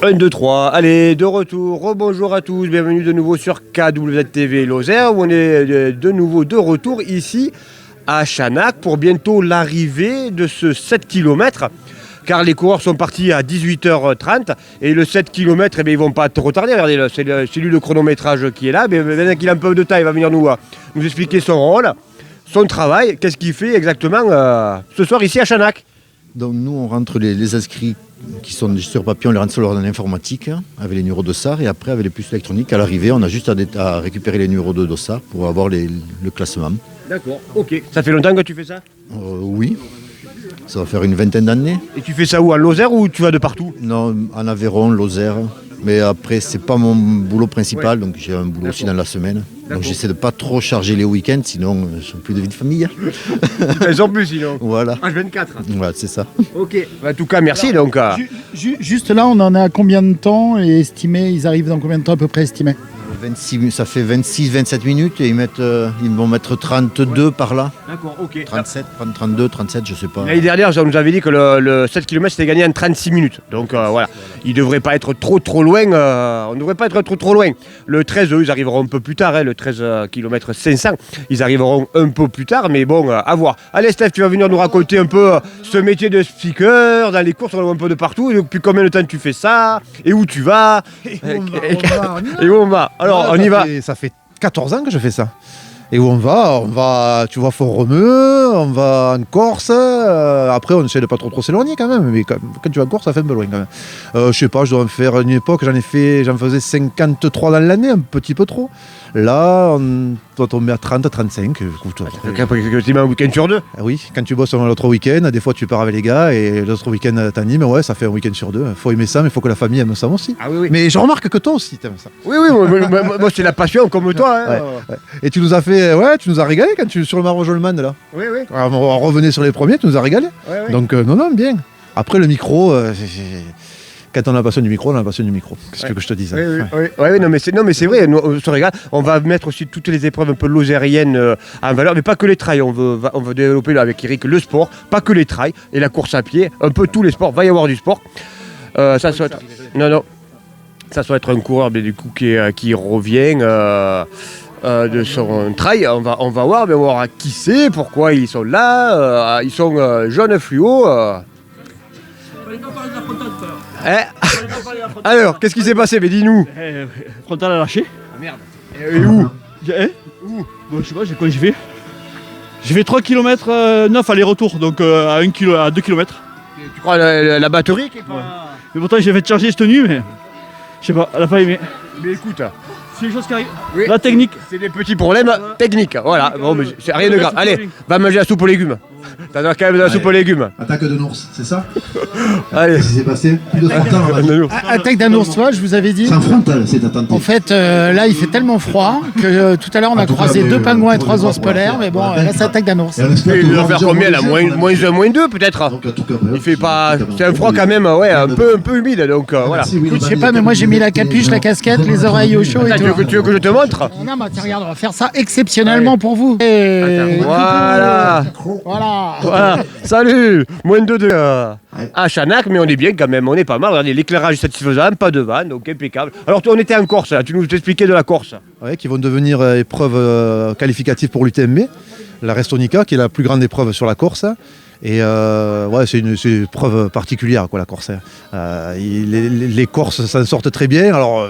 1, 2, 3, allez, de retour, rebonjour à tous, bienvenue de nouveau sur KWZ-TV Lozère, où on est de nouveau de retour ici à Chanac pour bientôt l'arrivée de ce 7 km, car les coureurs sont partis à 18h30 et le 7 km, ils ne vont pas te retarder, regardez, c'est lui le chronométrage qui est là, mais maintenant qu'il a un peu de temps, il va venir nous expliquer son rôle, son travail, qu'est-ce qu'il fait exactement ce soir ici à Chanac. Donc nous, on rentre les inscrits qui sont sur papier, on les rentre sur l'ordre informatique avec les numéros de dossard et après avec les puces électroniques. À l'arrivée, on a juste à récupérer les numéros de dossard pour avoir le classement. D'accord, ok. Ça fait longtemps que tu fais ça ? Oui, ça va faire une vingtaine d'années. Et tu fais ça où, en Lozère ou tu vas de partout ? Non, en Aveyron, Lozère. Mais après, c'est pas mon boulot principal, donc j'ai un boulot aussi dans la semaine. Donc j'essaie de pas trop charger les week-ends, sinon je n'ai plus de vie de famille. Elles ont plus sinon. Voilà. H24. Voilà, c'est ça. Ok. En tout cas, merci. Alors, donc, juste là, on en a combien de temps et estimé, ils arrivent dans combien de temps à peu près estimé ? 26, ça fait 26-27 minutes et ils vont mettre 32 par là. D'accord, ok. 37, 32, 37, je sais pas. L'année dernière, on nous avait dit que le 7 km c'était gagné en 36 minutes. Donc voilà, il ne devrait pas être trop loin. On ne devrait pas être trop loin. Le 13, eux, ils arriveront un peu plus tard. Le 13 km 500, ils arriveront un peu plus tard. Mais bon, à voir. Allez, Steph, tu vas venir nous raconter un peu ce métier de speaker. Dans les courses, on le voit un peu de partout. Et depuis combien de temps tu fais ça ? Et où tu vas ? Et où on va ? Alors, on y va. Ça fait 14 ans que je fais ça. Et où on va, tu vois, Fort-Romeu, on va en Corse. Après, on essaie de pas trop s'éloigner quand même. Mais quand tu vas en Corse, ça fait un peu loin quand même. Je sais pas, je dois en faire une époque, j'en faisais 53 dans l'année, un petit peu trop. Là, on doit tomber à 30, 35. Tu mets un week-end sur deux. Oui, quand tu bosses l'autre week-end, des fois tu pars avec les gars et l'autre week-end t'animes. Ouais, ça fait un week-end sur deux. Faut aimer ça, mais il faut que la famille aime ça aussi. Ah oui. Mais je remarque que toi aussi t'aimes ça. Oui, moi c'est la passion comme toi. Hein. Ouais. Et tu nous as régalé quand tu sur le Maroc-Jolman là. Oui. On revenait sur les premiers, tu nous as régalé. Oui. Donc non, bien. Après le micro, quand on a la passion du micro, on a la passion du micro. Qu'est-ce que je te dis ça. Oui, non mais c'est vrai, nous, on se régale. On va mettre aussi toutes les épreuves un peu lozériennes en valeur, mais pas que les trails. On veut développer là, avec Eric le sport, pas que les trails et la course à pied, un peu tous les sports. Va y avoir du sport. Ça soit être... Non. Ça soit être un coureur mais du coup qui revient de son trail. On va voir qui c'est, pourquoi ils sont là. Ils sont jaunes fluo. Alors, qu'est-ce qui s'est passé? Mais dis-nous. Frontal à lâcher. Ah merde. Et où? Où? Bon, je sais pas, j'ai fait. J'ai fait 3 km 9 aller-retour, donc à 2 km. Tu crois la batterie qui est pas... Ouais. Mais pourtant j'ai fait charger cette tenue, mais je sais pas, elle a pas aimé. Mais écoute, C'est les choses qui arrivent. oui, La technique. c'est des petits problèmes techniques. Voilà, bon, mais c'est rien de grave. Allez, va manger la soupe aux légumes. T'en as quand même de la soupe aux légumes. Attaque de Nours, c'est ça? Allez. Qu'est-ce qui s'est passé? Plus de frontal, on va dire. Attaque d'un ours, toi, je vous avais dit. C'est un frontal, c'est attenté. En fait, là, il fait tellement froid que tout à l'heure, on a croisé 2 pingouins et 3 ours polaires, mais bon, là, c'est attaque d'un ours. Et on espère Il que doit vous faire allez combien là? manger, Moins 1, moins 2 peut-être. Donc, en tout cas, Il fait pas. C'est un froid quand même, ouais, un peu humide, donc voilà. Écoute, je sais pas, mais moi, j'ai mis la capuche, la casquette, les oreilles au chaud et Attends, tout. tu veux que je te montre? Non, mais tiens, regarde, on va faire ça exceptionnellement pour vous. Et... Voilà. Voilà. Salut. Moins 2 à Chanac, mais on est bien quand même, on est pas mal. Regardez, l'éclairage est satisfaisant, pas de vanne, donc impeccable. Alors toi, on était en Corse, là. Tu nous expliquais de la Corse. Ouais, qui vont devenir épreuve qualificative pour l'UTMB, la Restonica, qui est la plus grande épreuve sur la Corse. Et c'est une épreuve particulière, quoi, la Corse. Les Corses s'en sortent très bien. Alors,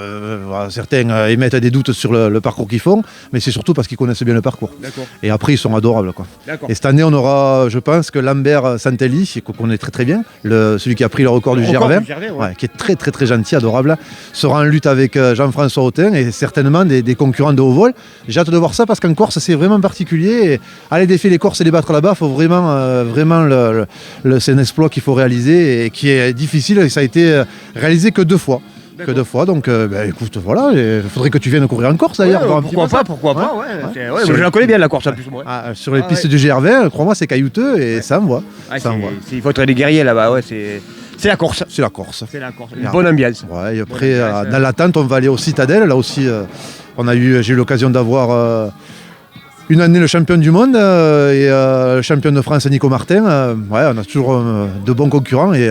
certains émettent des doutes sur le parcours qu'ils font, mais c'est surtout parce qu'ils connaissent bien le parcours. D'accord. Et après, ils sont adorables, quoi. D'accord. Et cette année, on aura, je pense, que Lambert Santelli, qu'on connaît très très bien, celui qui a pris le record du GR20, qui est très très très gentil, adorable, sera en lutte avec Jean-François Autain et certainement des concurrents de haut vol. J'ai hâte de voir ça parce qu'en Corse, c'est vraiment particulier. Et aller défier les Corses et les battre là-bas, il faut vraiment c'est un exploit qu'il faut réaliser et qui est difficile et ça a été réalisé que 2 fois. D'accord. Que 2 fois, donc écoute, voilà, il faudrait que tu viennes courir en Corse d'ailleurs. voir un petit peu ça. Pourquoi pas, ouais. Je la connais bien la Corse en plus, moi. Sur les pistes du GR20, crois-moi, c'est caillouteux et ça envoie. Il faut être des guerriers là-bas, ouais, c'est la Corse. C'est la Corse. C'est la Corse, une bonne ambiance. Ouais, et après, dans l'attente, on va aller au Citadel. Là aussi, j'ai eu l'occasion d'avoir une année le champion du monde et le champion de France Nico Martin. Ouais, on a toujours de bons concurrents et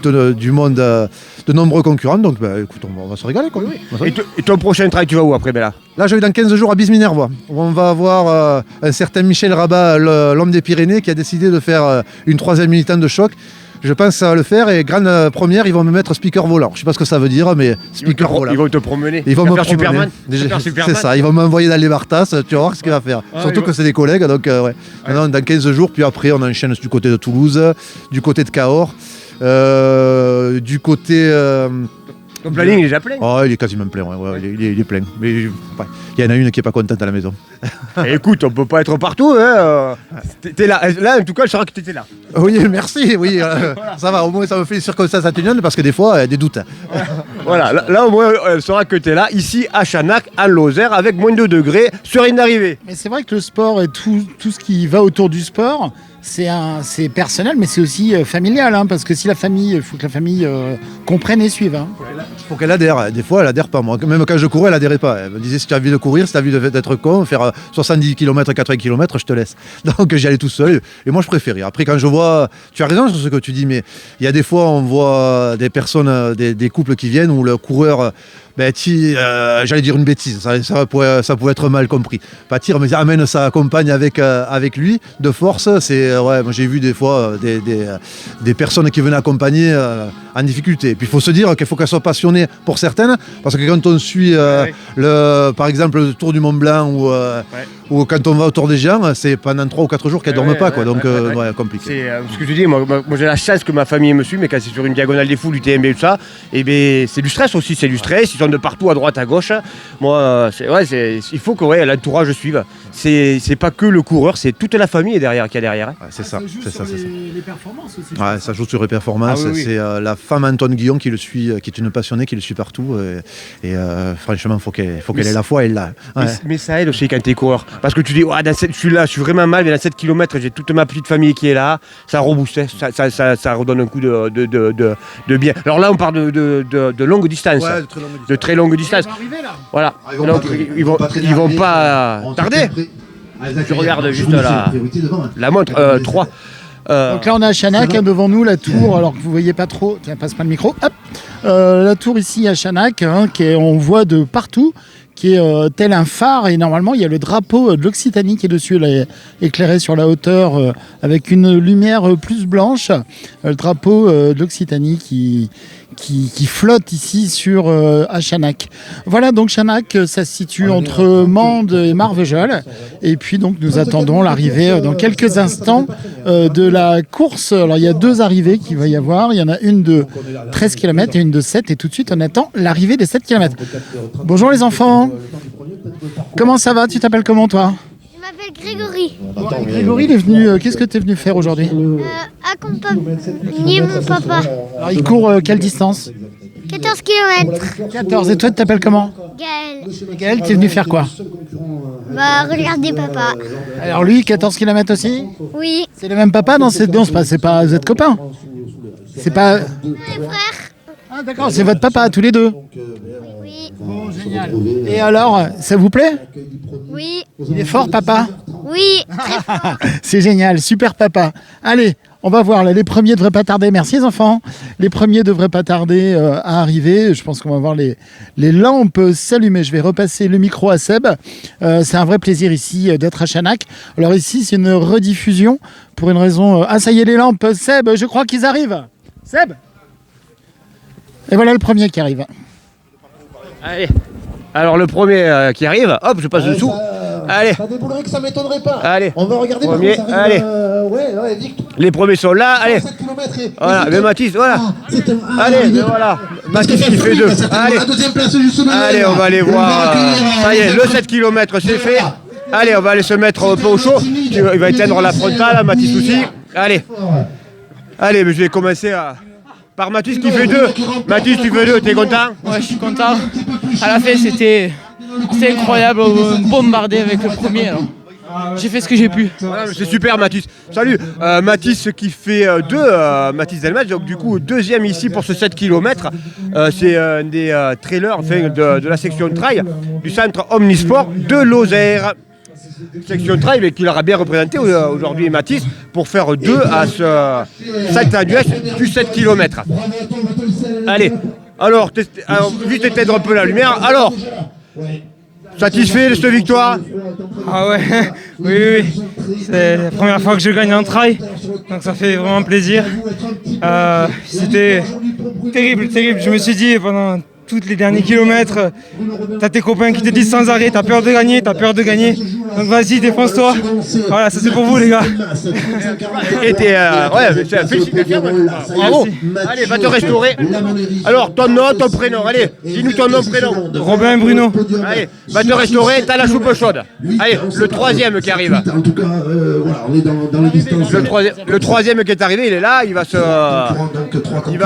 du monde, de nombreux concurrents. Donc écoute, on va se régaler. Quoi. Oui. Et ton prochain trail, tu vas où après là? Là, je vais dans 15 jours à Bise-Minervois, où on va avoir un certain Michel Rabat, l'homme des Pyrénées, qui a décidé de faire une 3e militante de choc. Je pense que ça va le faire et grande première, ils vont me mettre speaker volant. Je ne sais pas ce que ça veut dire, mais speaker volant. Ils vont te promener. Ils vont me faire Superman. C'est ça, ils vont m'envoyer dans les Bartas, tu vas voir ce qu'il va faire. Surtout que c'est des collègues, donc ouais. Ouais. Non, dans 15 jours, puis après on enchaîne du côté de Toulouse, du côté de Cahors, du côté... Ton planning il est déjà plein. Oh, il est quasiment plein, ouais, il est plein. Mais il y en a une qui n'est pas contente à la maison. Écoute, on peut pas être partout. Hein. T'es là. Là, en tout cas, je saurais que t'étais là. Oui, merci. Oui, ça va. Au moins, ça me fait des circonstances atténuantes parce que des fois, il y a des doutes. Voilà, là au moins, elle saura que t'es là, ici à Chanac, à Lozère, avec moins de 2 degrés, sur une arrivée. Mais c'est vrai que le sport et tout ce qui va autour du sport, c'est personnel, mais c'est aussi familial, hein, parce que si la famille, il faut que la famille comprenne et suive. Hein. Il faut qu'elle adhère. Des fois, elle adhère pas. Moi, même quand je courais, elle adhérait pas. Elle me disait si tu as envie de courir, si tu as envie d'être con, faire 70 km, 80 km, je te laisse. Donc j'y allais tout seul. Et moi, je préférais. Après, quand je vois, tu as raison sur ce que tu dis, mais il y a des fois, on voit des personnes, des couples qui viennent où le coureur. J'allais dire une bêtise, ça pouvait être mal compris. Pas tir, mais amène sa compagne avec lui de force. Moi j'ai vu des fois des personnes qui venaient accompagner en difficulté. Et puis il faut se dire qu'il faut qu'elles soient passionnées pour certaines, parce que quand on suit par exemple le Tour du Mont Blanc ou quand on va au Tour des Géants, c'est pendant 3 ou 4 jours qu'elles ne dorment pas, quoi. Donc compliqué. C'est ce que je dis, moi j'ai la chance que ma famille me suit, mais quand c'est sur une diagonale des fous, l'UTMB et tout ça, c'est du stress aussi, c'est du stress. Ils sont de partout, à droite, à gauche. Moi, il faut que l'entourage suive. C'est pas que le coureur, c'est toute la famille derrière, qui est derrière. Hein. Ouais, c'est ça. Les performances aussi. Ouais, ça joue sur les performances. Ah, oui. C'est la femme Antoine Guillon qui le suit, qui est une passionnée, qui le suit partout. Franchement, il faut qu'elle ait la foi, elle l'a. Ouais. Mais ça aide aussi quand t'es coureur. Parce que tu dis, je suis là, je suis vraiment mal, mais dans 7 km, j'ai toute ma petite famille qui est là. Ça rebooste, ça redonne un coup de bien. Alors là, on parle de longue distance. Ouais, de très longue distance. Ils vont arriver, là. Voilà. Ah, Ils vont pas tarder. Je regarde juste la montre. 3. Donc là, on est à Chanac, hein, devant nous, la tour, alors que vous voyez pas trop. Tiens, passe pas le micro. Hop. La tour ici à Chanac, hein, on voit de partout, qui est tel un phare. Et normalement, il y a le drapeau de l'Occitanie qui est dessus, là, éclairé sur la hauteur, avec une lumière plus blanche. Le drapeau de l'Occitanie qui flotte ici à Chanac. Voilà, donc Chanac, ça se situe entre Mende et Marvejols. Et puis donc nous attendons l'arrivée dans quelques instants de la course. Alors il y a 2 arrivées qu'il va y avoir. Il y en a une de 13 km et une de 7. Et tout de suite on attend l'arrivée des 7 km. Bonjour les enfants. Comment ça va? Tu t'appelles comment toi? Je m'appelle Grégory. Grégory, il est venu. Qu'est-ce que tu es venu faire aujourd'hui? Accompagner mon papa. Alors il court quelle distance? 14 km. 14. Et toi tu t'appelles comment? Gaël. Gaël, tu es venu faire quoi? Regardez papa. Alors lui, 14 km aussi? Oui. C'est le même papa dans cette danse? C'est pas, vous êtes copains? C'est pas... Les frères. Ah d'accord, c'est votre papa, tous les deux? Oui. Bon, génial. Et alors, ça vous plaît? Oui. Il est fort, papa? Oui. Très fort. C'est génial, super papa. Allez, on va voir, là, les premiers devraient pas tarder. Merci les enfants. Les premiers devraient pas tarder à arriver. Je pense qu'on va voir les lampes s'allumer. Je vais repasser le micro à Seb. C'est un vrai plaisir ici d'être à Chanac. Alors ici, c'est une rediffusion pour une raison... Ah, ça y est, les lampes. Seb, je crois qu'ils arrivent. Seb? Et voilà le premier qui arrive. Allez. Alors le premier qui arrive, hop, je passe dessous. Allez. Ça déboulerait que ça m'étonnerait pas. Allez. On va regarder Premier, par contre, ça arrive. allez. Victor. Les premiers sont là, allez. 7 km et... Voilà, mais Mathis, voilà. Allez, mais voilà. Mathis qui fait 2. Allez. La deuxième place justement. Allez, on va aller voir. Ça y est, le 7 km c'est fait. Allez, on va aller se mettre un peu au chaud. Il va éteindre la frontale, Mathis aussi. Allez. Allez, mais je vais commencer par Mathis qui fait 2. Mathis, tu fais 2, t'es content? Ouais, je suis content. À la fin, c'était incroyable, bombardé avec le premier. Alors. J'ai fait ce que j'ai pu. Voilà, c'est super, Mathis. Salut, Mathis qui fait 2, Mathis Delmas, donc du coup deuxième ici pour ce 7 km. C'est un des trailers de la section trail du centre Omnisport de Lozère. section trail, mais qu'il aura bien représenté aujourd'hui Mathis, pour faire 2 à ce Salta d'Huez, plus 7 km. Allez, alors, vite éteindre un peu la lumière. Alors, satisfait de cette victoire? Ah ouais, oui. C'est la première fois que je gagne un trail, donc ça fait vraiment plaisir. C'était terrible. Je me suis dit pendant tous les derniers kilomètres, t'as tes copains qui te disent sans arrêt, t'as peur de gagner. Donc vas-y, défonce-toi. Voilà, ça c'est pour vous les gars. Et félicitations. Bravo. Allez, va te restaurer. Alors, ton nom, ton prénom. Allez, dis-nous ton nom, prénom. Robin Bruno. Allez, va te restaurer, t'as la soupe chaude. Allez, le troisième qui arrive. En tout cas, voilà, on est dans les distances. Le troisième qui est arrivé, il est là, il va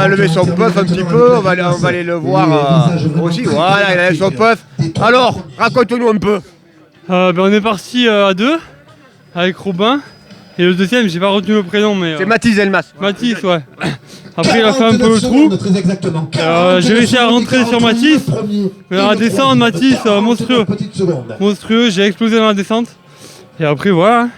lever son puff un petit peu, on va aller le voir aussi. Voilà, il a levé son puff. Alors, raconte-nous un peu. On est parti à 2 avec Robin. Et le deuxième, j'ai pas retenu le prénom, mais. C'est Mathis Delmas. Mathis, ouais. Après, il a fait un peu le trou. J'ai réussi à rentrer sur Mathis. Mais à la descente, Mathis, monstrueux. J'ai explosé dans la descente. Et après, voilà.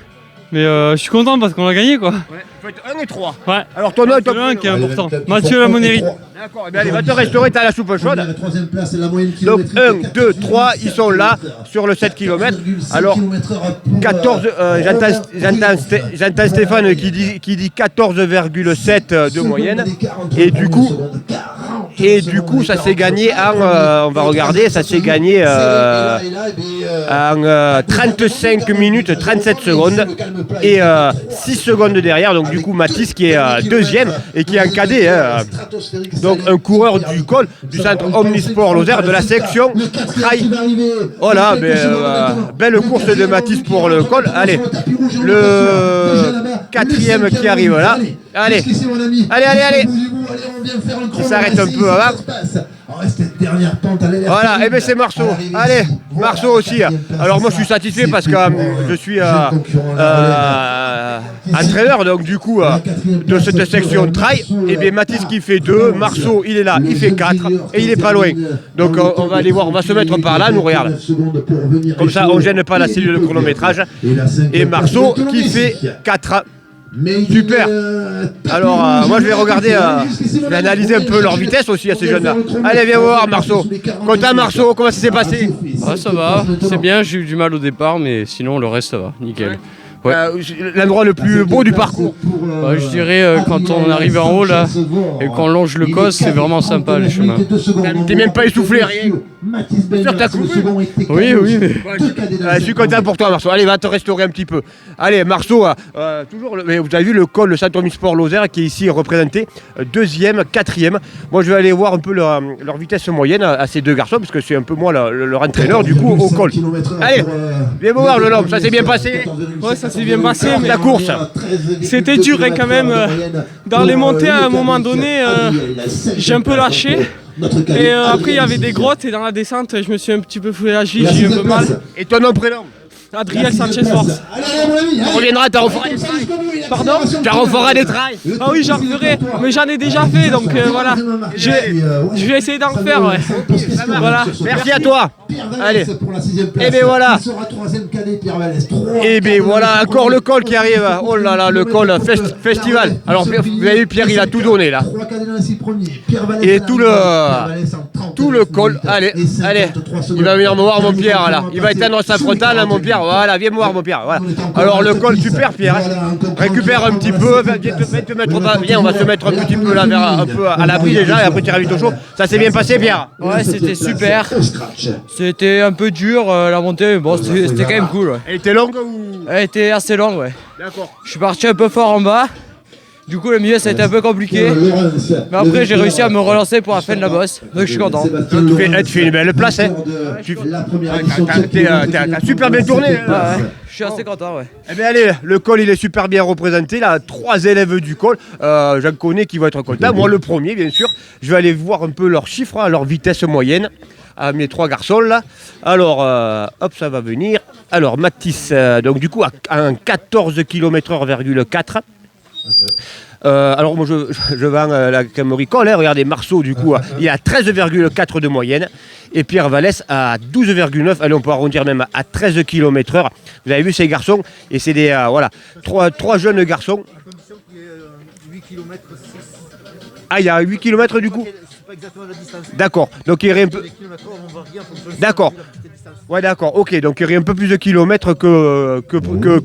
Mais je suis content parce qu'on a gagné, quoi. Ouais, faut être 1 et 3. Ouais. Alors ton nom est le 1 qui est important. Mathieu Lamonnerie. D'accord, allez, va te restaurer, t'as la soupe chaude. La troisième place, c'est la moyenne Donc kilométrique. 1, 2, 3, ils sont là sur le 7 km. Alors 14, j'entends Stéphane qui dit 14,7 de moyenne. Et du coup, ça s'est gagné en, on va regarder, ça s'est gagné en 35 minutes 37 secondes et 6 secondes derrière. Donc du coup, Mathis qui est deuxième et qui est un cadet. Donc un coureur du col du centre Omnisport Lozère de la section trail. Voilà, belle course de Mathis pour le col. Allez, le quatrième qui arrive là. Allez. Il s'arrête un peu avant. Voilà, et bien c'est Marceau. Allez, Marceau aussi. Alors moi je suis satisfait parce que je suis entraîneur donc du coup de cette section trail. Et bien Mathis qui fait 2, Marceau il est là, il fait 4 et il est pas loin. Donc on va aller voir, on va se mettre par là, nous regarde. Comme ça on gêne pas la cellule de chronométrage. Et Marceau qui fait 4. Super. Alors moi je vais regarder, je vais analyser un peu leur vitesse aussi à ces jeunes-là. Allez viens voir Marceau. Content Marceau, comment ça s'est passé? Ah, ça va, c'est bien, j'ai eu du mal au départ mais sinon le reste ça va, nickel. Ouais. L'endroit le plus beau du parcours. Je dirais quand on arrive en haut là et qu'on longe le cos, c'est vraiment sympa les chemins. T'es même pas essoufflé, rien. Sûr, t'as couru? Oui, mais... je suis content pour toi Marceau. Allez, va te restaurer un petit peu. Allez, Marceau, toujours, mais vous avez vu le col, le centre Omnisport Lozère qui est ici représenté, 2e, 4e. Moi je vais aller voir un peu leur vitesse moyenne à ces deux garçons, parce que c'est un peu moi leur entraîneur du coup au col. Allez, viens voir le homme, ça s'est bien passé? Ouais, ça s'est bien passé, mais la course. C'était dur hein, quand même. Dans les montées, à un moment donné, j'ai un peu lâché. Et après, il y avait des grottes et dans la descente, je me suis un petit peu foulé la cheville, j'ai eu un peu mal. Et ton nom, prénom? Adriel Sanchez Force. On reviendra, t'as refera des trails. Pardon? T'as refera des trails. Ah oui, j'en referai, mais j'en ai déjà fait, donc voilà. Je vais essayer d'en refaire, ouais. Voilà. Merci à toi. Allez. Et bien voilà. Et bien voilà, encore le col qui arrive. Oh là là, le col festival. Alors vous avez vu, Pierre, il a tout donné là. Et tout le col. Allez. Il va venir me voir mon Pierre là. Il va éteindre sa frontale, hein, mon Pierre. Voilà, viens me voir mon Pierre. Voilà. Alors le col super Pierre. Récupère un petit peu. Viens, on va se mettre un petit peu là, un peu à l'abri déjà, et après tu iras vite au chaud. Ça s'est bien passé Pierre? Ouais, c'était super. C'était un peu dur la montée, mais bon, c'était quand même cool. Ouais. Elle était longue ou? Elle était assez longue, ouais. D'accord. Je suis parti un peu fort en bas. Du coup, le milieu, ça a été un peu compliqué. Mais après, j'ai réussi à me relancer pour la fin de la bosse. Donc, je suis content. Tu fais une belle place, hein. T'as super bien tourné. Là. Ouais. Je suis assez content, ouais. Eh bien, allez, le col, il est super bien représenté. Là, 3 élèves du col. J'en connais qui vont être contents. Moi, le premier, bien sûr. Je vais aller voir un peu leurs chiffres, hein, leur vitesse moyenne. À mes 3 garçons là. Alors, hop, ça va venir. Alors, Mathis, donc du coup, à 14 km/h,4. Alors moi je vends la crèmerie Cole, hein, regardez Marceau du coup il est à 13,4 de moyenne et Pierre Vallès à 12,9, allez on peut arrondir même à 13 km/h. Vous avez vu ces garçons et c'est des voilà, trois jeunes garçons. Ah il y a 8 km du coup. D'accord, donc il y aurait un peu. D'accord. Ouais d'accord, ok, donc il y aurait un peu plus de kilomètres que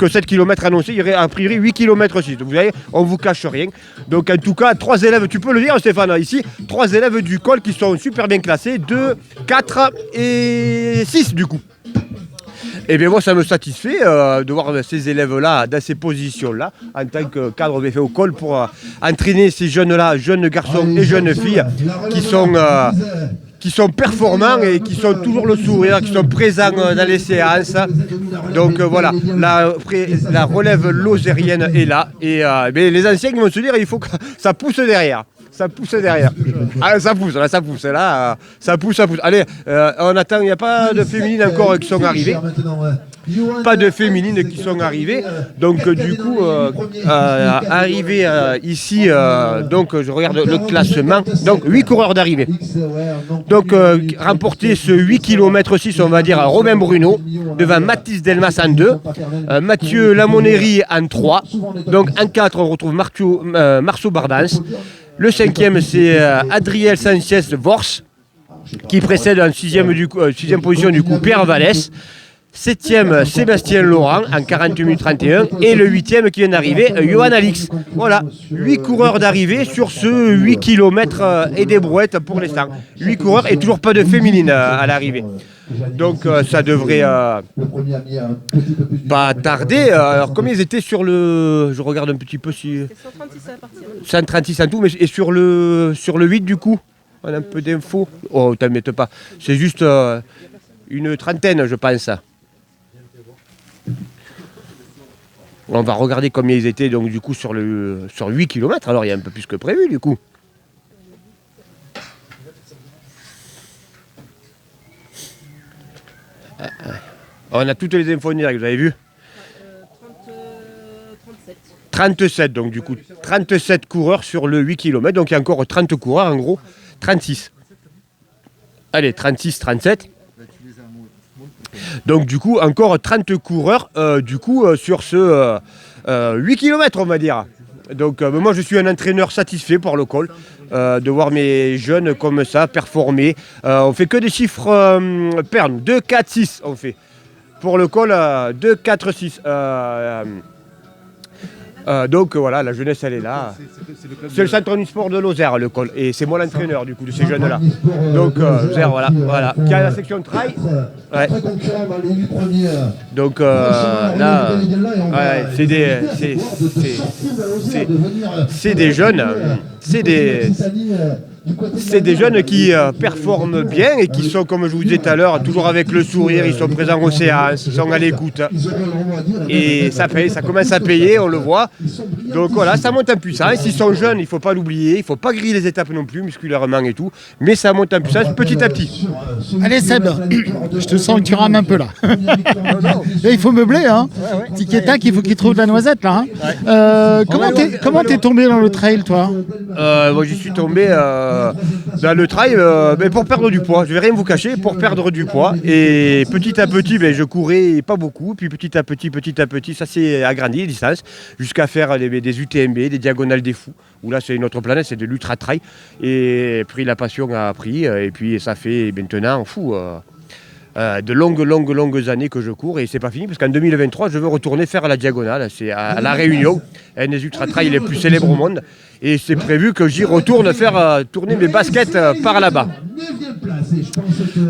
7 km annoncés, il y aurait a priori 8 km 6. Donc vous voyez, on vous cache rien. Donc en tout cas, 3 élèves, tu peux le dire Stéphane, ici, 3 élèves du col qui sont super bien classés, 2, 4 et 6 du coup. Et bien moi ça me satisfait de voir ces élèves-là dans ces positions-là, en tant que cadre BFA au col pour entraîner ces jeunes-là, jeunes garçons et jeunes filles qui sont performants et qui sont toujours le sourire, qui sont présents dans les séances. Donc voilà, la relève lozérienne est là. Et les anciens vont se dire il faut que ça pousse derrière. Ça pousse derrière. Ah, ça pousse. Là, ça pousse. Allez, on attend, il n'y a pas de féminines encore qui sont arrivées. Pas de féminines qui sont arrivées. Donc du coup, arrivé ici, donc je regarde le classement. Donc 8 coureurs d'arrivée. Donc remporter ce 8 km 6, on va dire, Romain Bruno, devant Mathis Delmas en 2, Mathieu Lamonnerie en 3. Donc en 4, on retrouve Marceau Bardance. Le 5e, c'est Adriel Sanchez-Vors, qui précède en 6e position du coup Pierre Vallès. 7e, Sébastien Laurent en 40 minutes 31. Et le 8e qui vient d'arriver, Johan Alix. Voilà, 8 coureurs d'arrivée sur ce 8 km et des brouettes pour l'instant. 8 coureurs et toujours pas de féminine à l'arrivée. Donc ça devrait pas tarder. Alors combien ils étaient sur le... Je regarde un petit peu si... 136 à partir. 136 en tout, mais et sur le 8 du coup on a un peu d'infos. Oh, t'inquiète pas. C'est juste une trentaine, je pense. On va regarder combien ils étaient donc du coup sur 8 km. Alors il y a un peu plus que prévu du coup. On a toutes les infos numériques, vous avez vu 37 donc du coup 37 coureurs sur le 8 km, donc il y a encore 30 coureurs en gros, 36. Allez, 36, 37. Donc du coup encore 30 coureurs sur ce 8 km on va dire. Donc moi je suis un entraîneur satisfait par le col, de voir mes jeunes comme ça performer. On fait que des chiffres perles, 2, 4, 6 on fait. Pour le col, 2, 4, 6. Donc voilà, la jeunesse elle est là. C'est le centre du sport de Lozère, le col. Et c'est moi l'entraîneur du coup de ces jeunes-là. Donc Lozère, voilà. Qui a la section trail. Ouais. Donc là, ouais, c'est des jeunes. C'est des jeunes qui performent bien et qui sont, comme je vous disais tout à l'heure, toujours avec le sourire, ils sont présents aux séances, ils sont à l'écoute. Et ça paye, ça commence à payer, on le voit. Donc voilà, ça monte en puissance. Ils sont jeunes, il ne faut pas l'oublier, il ne faut pas griller les étapes non plus, musculairement et tout. Mais ça monte en puissance petit à petit. Allez Seb, je te sens que tu rames un peu là. Là il faut meubler, hein. Tic et tac, il faut qu'il trouve de la noisette là. Hein. Comment t'es tombé dans le trail toi? Moi j'y suis tombé dans le trail mais pour perdre du poids, je vais rien vous cacher, pour perdre du poids. Et petit à petit, je courais pas beaucoup, puis petit à petit, ça s'est agrandi les distances, jusqu'à faire des UTMB, des diagonales des fous, où là c'est une autre planète, c'est de l'ultra trail. Et puis la passion a pris, et puis ça fait maintenant de longues années que je cours, et c'est pas fini parce qu'en 2023 je veux retourner faire la diagonale, c'est à La Réunion, un des ultra trails les plus célèbres au monde, et c'est prévu que j'y retourne faire tourner mes baskets par là-bas.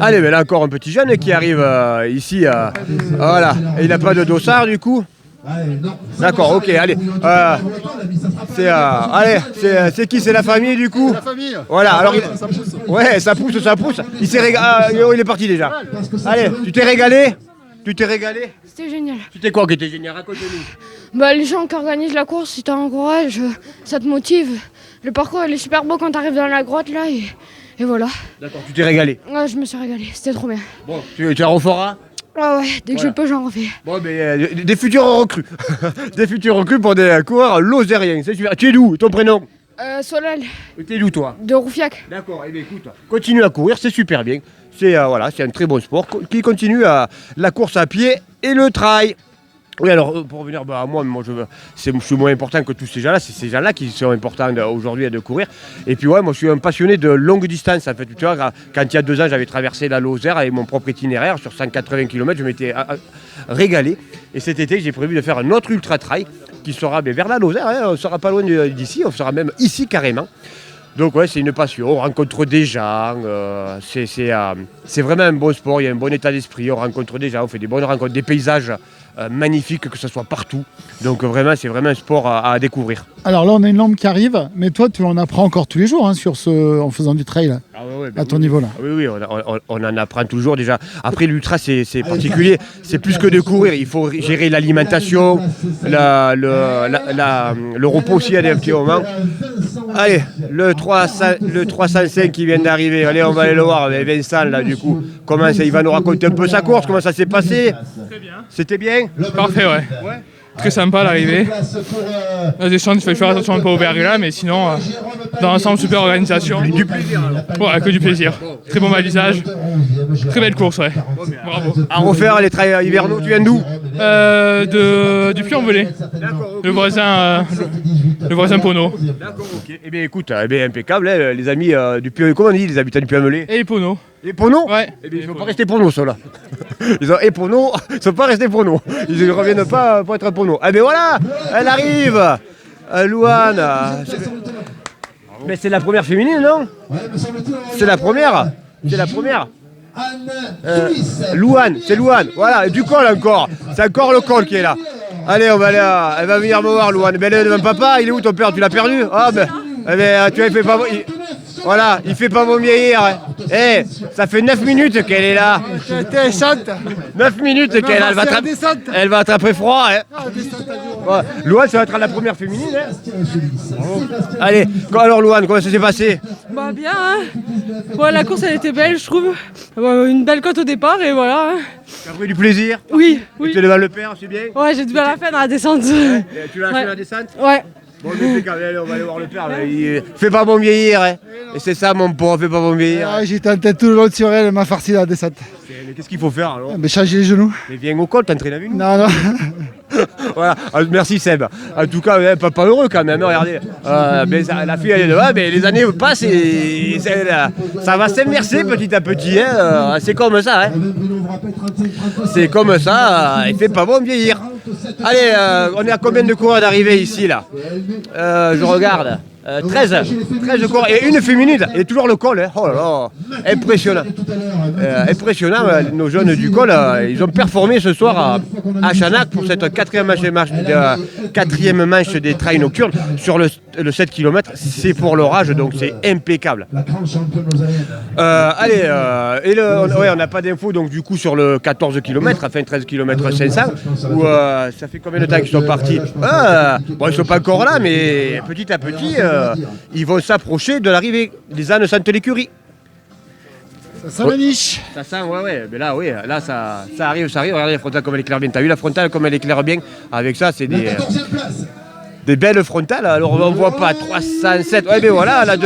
Allez, mais là encore un petit jeune qui arrive ici, voilà, et il n'a pas de dossard du coup. D'accord, ok, allez. C'est qui? C'est la famille du coup? La famille. Voilà, alors ouais, ça pousse. Il s'est régalé. Il est parti déjà. Allez, tu t'es régalé? C'était génial. C'était quoi qui était génial? Raconte-nous. Les gens qui organisent la course, ils t'encouragent, ça te motive. Le parcours il est super beau quand t'arrives dans la grotte là et voilà. D'accord, tu t'es régalé. Ouais, je me suis régalé, c'était trop bien. Bon, tu la referas? Ah ouais, dès que je peux, j'en refais. Bon, mais des futurs recrues. Des futurs recrues pour des coureurs lozériens. C'est super. Tu es d'où, ton prénom? Solal, Tu es d'où, toi? de Roufiac. D'accord, eh bien, écoute, continue à courir, c'est super bien. C'est voilà, c'est un très bon sport qui continue à la course à pied et le trail. Oui, alors pour revenir à moi, je suis moins important que tous ces gens-là. C'est ces gens-là qui sont importants aujourd'hui de courir. Et puis ouais, moi je suis un passionné de longue distance. En fait, tu vois, quand il y a 2 ans, j'avais traversé la Lozère avec mon propre itinéraire sur 180 km. Je m'étais régalé. Et cet été, j'ai prévu de faire un autre ultra trail qui sera vers la Lozère. Hein, on ne sera pas loin d'ici, on sera même ici carrément. Donc ouais, c'est une passion, on rencontre des gens, c'est vraiment un bon sport, il y a un bon état d'esprit, on rencontre des gens, on fait des bonnes rencontres, des paysages magnifiques, que ce soit partout. Donc vraiment, c'est vraiment un sport à découvrir. Alors là, on a une lampe qui arrive, mais toi, tu en apprends encore tous les jours en faisant du trail à ton niveau là. Oui, on en apprend toujours déjà. Après, l'ultra, c'est particulier, c'est plus que de courir, il faut gérer l'alimentation, le repos aussi à des petits moments. Allez, le 305 qui vient d'arriver, allez, on va aller le voir avec Vincent là du coup. Comment ça, il va nous raconter un peu sa course, comment ça s'est passé? Très bien. C'était bien? Parfait, ouais. Très sympa l'arrivée. La descente, il faut faire attention un peu au verglas, mais sinon, dans l'ensemble, super organisation. Du plaisir alors. Ouais, que du plaisir. Très bon balisage. Très belle course, ouais. Bravo. À refaire les trails hivernaux, tu viens d'où? Du Puy-en-Velay. Le voisin Pono. D'accord, ok. Eh bien écoute, impeccable, hein, les amis du Puy, comment on dit les habitants du Puy-en-Velay? Et les Pono. Les Pono? Ouais. Eh bien ils ne sont pas restés pour nous ceux-là. Les Pono, ils ne sont pas restés pour nous. Ils ne reviennent pas pour être pour nous. Eh bien voilà, elle arrive, Louane. Mais c'est la première féminine, non? C'est la première. C'est la première. Louane, c'est Louane. Voilà, et du col encore. C'est encore le col qui est là. Allez, on va aller, elle va venir me voir, Louane. Mais elle est devant papa, il est où ton père? Tu l'as perdu? Ah ben, tu as fait pas... Voilà, il fait pas bon vieillir. Eh, ça fait 9 minutes qu'elle est là. 9 minutes qu'elle est là. Elle va attraper froid. Hein. Ouais. Louane, ça va être la première féminine. Hein. Allez, alors Louane, comment ça s'est passé? Bah bien, hein. Ouais, la course elle était belle, je trouve. Une belle cote au départ et voilà. Tu as pris du plaisir? Oui. Tu es devant le père, c'est bien? Ouais, j'ai du mal à faire dans la descente. Tu l'as fait la descente? Ouais. Bon, allez, on va aller voir le père. Il fait pas bon vieillir. Hein. Et c'est ça, mon pauvre, fait pas bon vieillir. J'étais en tête tout le long sur elle, elle m'a farci la descente. Mais qu'est-ce qu'il faut faire alors? Changer les genoux. Mais viens au col, t'entraînes avec nous. Non. Voilà, merci Seb. En tout cas, pas heureux quand même, regardez. La fille elle est devant, mais les années passent et ça va s'inverser petit à petit. Hein. C'est comme ça. Hein. C'est comme ça, il fait pas bon vieillir. Allez, on est à combien de coureurs d'arrivée ici là? Je regarde. 13 coureurs et une féminine et toujours le col. Hein. Oh là là, impressionnant. Impressionnant, nos jeunes du col, ils ont performé ce soir à Chanac pour cette quatrième manche des trails nocturnes sur le 7 km. C'est pour l'orage, donc c'est impeccable. Allez, on n'a pas d'infos donc du coup sur le 14 km, enfin 13 km 500, où ça fait combien de temps qu'ils sont partis? Bon, ils ne sont pas encore là, mais petit à petit, ils vont s'approcher de l'arrivée. Les ânes sentent l'écurie. Ça sent la niche. Ça sent, ouais. Mais là, oui, là, ça arrive. Regardez la frontale comme elle éclaire bien. T'as vu la frontale comme elle éclaire bien? Avec ça, c'est des belles frontales. Alors, on ne voit pas 307. Ouais, mais voilà, la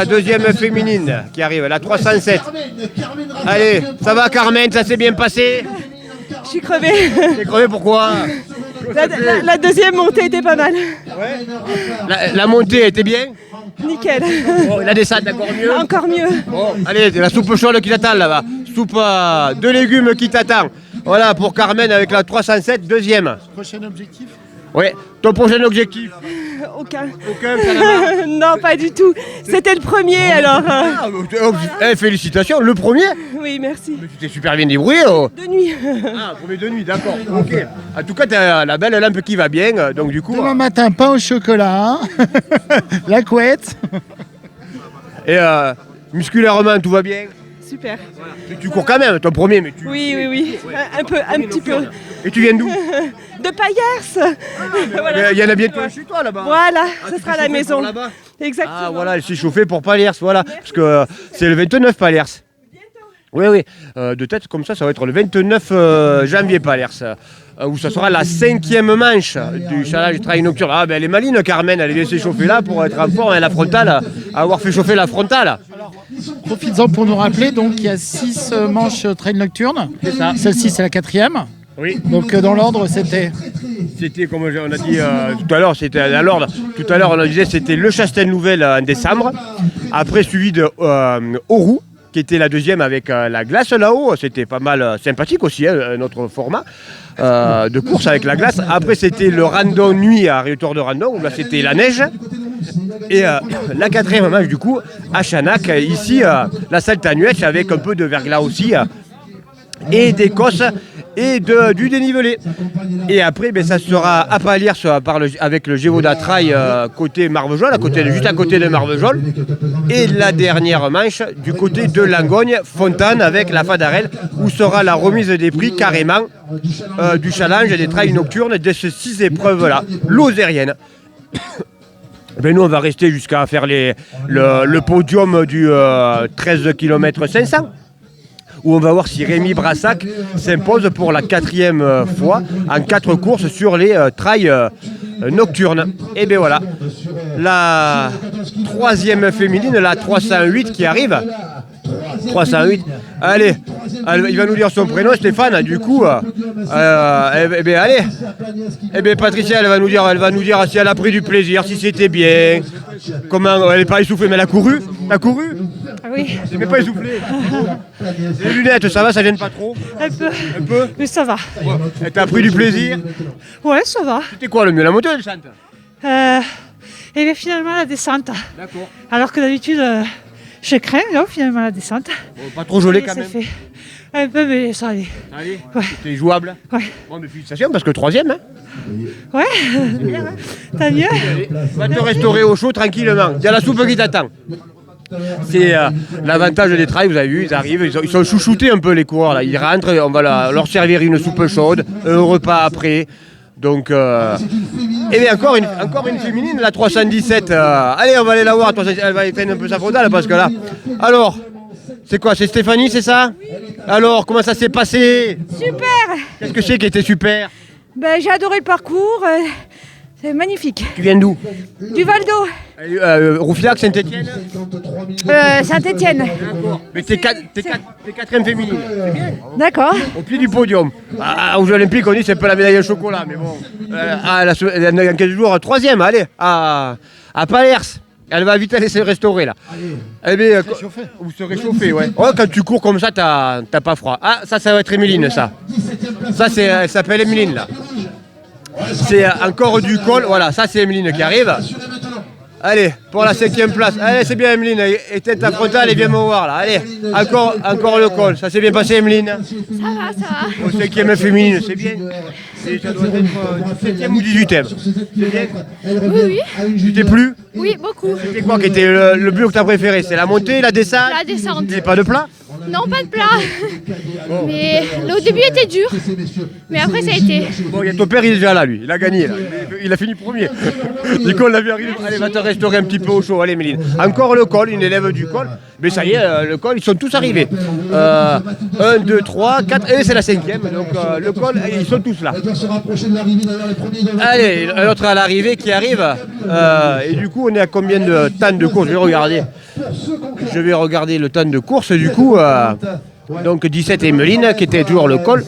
deuxième féminine qui arrive, la 307. Allez, ça va, Carmen? Ça s'est bien passé? Je suis crevée. T'es crevée, pourquoi? La deuxième montée était pas mal. Ouais. La montée était bien? Nickel. Bon, la descente encore mieux? Encore mieux. Bon, allez, la soupe chaude qui t'attend là-bas. Soupe de légumes qui t'attend. Voilà pour Carmen avec la 307, deuxième. Prochain objectif? Oui, ton prochain objectif? Aucun. Aucun? Non, pas du tout. C'était le premier alors. Félicitations, le premier? Oui, merci. Mais tu t'es super bien débrouillé. Oh. De nuit. Premier de nuit, d'accord. Ok. En tout cas, t'as la belle lampe qui va bien, donc du coup. Demain matin, pain au chocolat, la couette. Et musculairement, tout va bien? Super. Voilà. Tu cours quand même, ton premier, mais tu. Oui. Un petit peu. Et tu viens d'où? De Payers. Voilà. Il y en a bientôt chez toi là-bas. Voilà, ce sera la maison. Là-bas. Exactement. Ah voilà, elle s'est chauffée pour Paliers, voilà. Parce que c'est le 29 Paliers. Oui, de tête comme ça va être le 29 janvier Palers, où ça sera la 5e manche du challenge trail nocturne. Ah ben elle est maline Carmen, elle est bien s'échauffer là pour être en forme, la frontale, avoir fait chauffer la frontale. Profites-en pour nous rappeler, donc il y a 6 manches trail nocturne. C'est ça. Celle-ci c'est la 4e. Oui. Donc dans l'ordre c'était comme on a dit tout à l'heure, c'était à l'ordre. Tout à l'heure on disait c'était le Chastel-Nouvelle en décembre, après suivi de Auroux, qui était la 2e avec la glace là-haut. C'était pas mal sympathique aussi, notre format de course avec la glace. Après, c'était le randon nuit à Retour de Randon, où là, c'était la neige. Et la 4e manche, du coup, à Chanac, ici, la Saltanuèche, avec un peu de verglas aussi, et d'Écosse, et du dénivelé. Et après, ça sera à Paliers avec le Gévaudan Trail côté Marvejols, juste à côté de Marvejols. Et la dernière manche du côté de Langogne, Fontane avec la Fadarelle, où sera la remise des prix carrément du challenge des trails nocturnes de ces 6 épreuves-là, lozériennes. Nous, on va rester jusqu'à faire le podium du 13 km 500. Où on va voir si Rémi Brassac s'impose pour la 4e fois en 4 courses sur les trails nocturnes. Et bien voilà, la 3e féminine, la 308 qui arrive. 308, allez, il va nous dire son prénom Stéphane, du coup, allez, Patricia, elle va nous dire si elle a pris du plaisir, si c'était bien, comment, elle n'est pas essoufflée, mais elle a couru. T'as couru? Ah oui. Elle n'est pas essoufflée. Les lunettes, ça va, ça gêne pas trop? Un peu. Un peu? Mais ça va. Ouais. T'as pris du plaisir? Ouais, ça va. C'était quoi le mieux, la montée ou la descente? Et bien finalement la descente. D'accord. Alors que d'habitude, je crains, là, finalement la descente. Bon, pas trop gelé quand même. Fait un peu, mais ça allait. Allez, ouais. C'était jouable? Ouais. Bon, mais félicitations, parce que 3e, hein? Ouais. C'est bien, hein? T'as mieux? Va te restaurer au chaud tranquillement. Il y a la soupe qui t'attend. C'est l'avantage des trails, vous avez vu, ils arrivent, ils sont chouchoutés un peu les coureurs là. Ils rentrent, on va leur servir une soupe chaude, un repas après. Donc, et bien encore une féminine, la 317. Allez, on va aller la voir, elle va éteindre un peu sa frontale parce que là. Alors, c'est quoi, c'est Stéphanie, c'est ça? Oui. Alors, comment ça s'est passé? Super. Qu'est-ce que c'est qui était super? J'ai adoré le parcours. C'est magnifique. Tu viens d'où? Du Val d'Eau. Roufillac, Saint-Etienne? Saint-Etienne. Mais t'es 4e féminine, c'est bien. D'accord. Au pied du podium. Aux Olympiques, on dit c'est pas la médaille au chocolat, mais bon. Dans 15 jours, 3e, allez, à Palers. Elle va vite aller se restaurer là. Eh bien, vous se réchauffer, ouais. Oh, quand tu cours comme ça, t'as pas froid. Ah, ça va être Emeline, ça. Ça, elle s'appelle Emeline, là. C'est encore du col, voilà, ça c'est Emeline qui arrive. Allez, pour la 5e place. Allez, c'est bien Emeline, éteins ta frontale et viens me voir là. Allez, encore le col, ça s'est bien passé Emeline? Ça va. Au 5e féminine, c'est bien. Et ça doit être 17e ou 18e. C'est bien? Oui. Tu t'es plu? Oui, beaucoup. C'était quoi qui était le but que tu as préféré? C'est la montée, la descente? La descente. Et pas de plat? Non, pas de plat. Mais au début, il était dur. Mais après, ça a été. Bon, il y a ton père, il est déjà là, lui. Il a gagné, là. Il a fini premier. Du coup, on l'a vu arriver. Allez, va te restaurer un petit peu au chaud. Allez, Méline. Encore le col, une élève du col. Mais ça y est, le col, ils sont tous arrivés. 1, 2, 3, 4. Et c'est la 5e. Donc, le col, ils sont tous là. Allez, l'autre à l'arrivée qui arrive. Et du coup, on est à combien de temps de course? Je vais regarder le temps de course. Du coup, donc 17 Emeline, qui était toujours le col.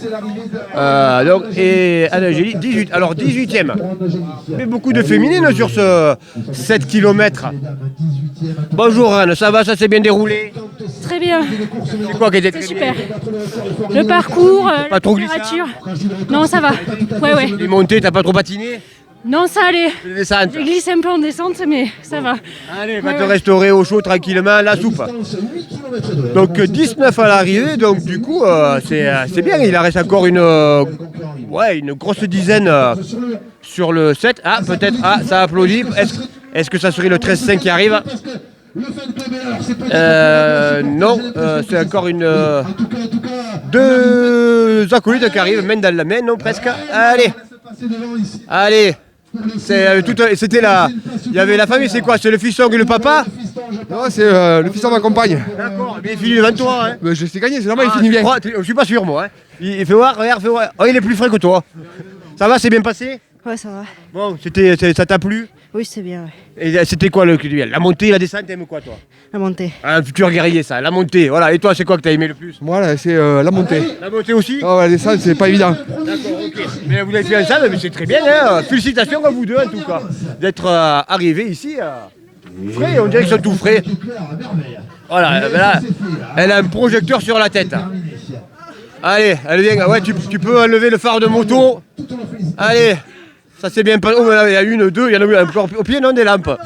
Et j'ai dit 18. Alors 18e. Mais beaucoup de féminines sur ce 7 km. Bonjour Anne, ça va, ça s'est bien déroulé? Très bien. C'est quoi qui était super? Le parcours, la température. Non, ça va. Ouais. Les montées, t'as pas trop patiné? Non, ça allait. Je glisse un peu en descente, mais ça va. Allez, va te restaurer au chaud tranquillement, la soupe. Donc 19 à l'arrivée, donc du coup, c'est bien. Il en reste encore une grosse dizaine sur le 7. Ah, peut-être, ça applaudit. Est-ce que ça serait le 13-5 qui arrive? Non, c'est encore deux acolytes qui arrivent, main dans la main, non, presque. Allez. C'était là. Il y avait la famille, c'est quoi? C'est le fiston et le papa? Non, c'est le fiston de ma compagne. D'accord, mais il finit devant toi. Hein. Je sais gagner, c'est normal, il finit bien. Je suis pas sûr, moi. Hein. Il fait voir, regarde, fais voir. Oh, il est plus frais que toi. Ça va, c'est bien passé? Ouais, ça va. Bon, ça t'a plu? Oui, c'est bien. Ouais. Et c'était quoi la montée, la descente, t'aimes quoi, toi? La montée. Un futur guerrier, ça, la montée. Voilà. Et toi, c'est quoi que t'as aimé le plus? Moi, là, c'est la montée. La montée aussi? Oh, la descente, c'est pas évident. D'accord, ok. Mais vous l'avez fait ensemble, mais c'est très bien. Hein. Félicitations à vous deux, en tout cas, d'être arrivés ici. Frais, on dirait qu'ils sont tout frais. Voilà, là, elle a un projecteur sur la tête. Allez, elle vient. Ouais, tu peux enlever le phare de moto. Allez, ça c'est bien. Oh, il y a une, deux, il y en a eu au pied, non, des lampes.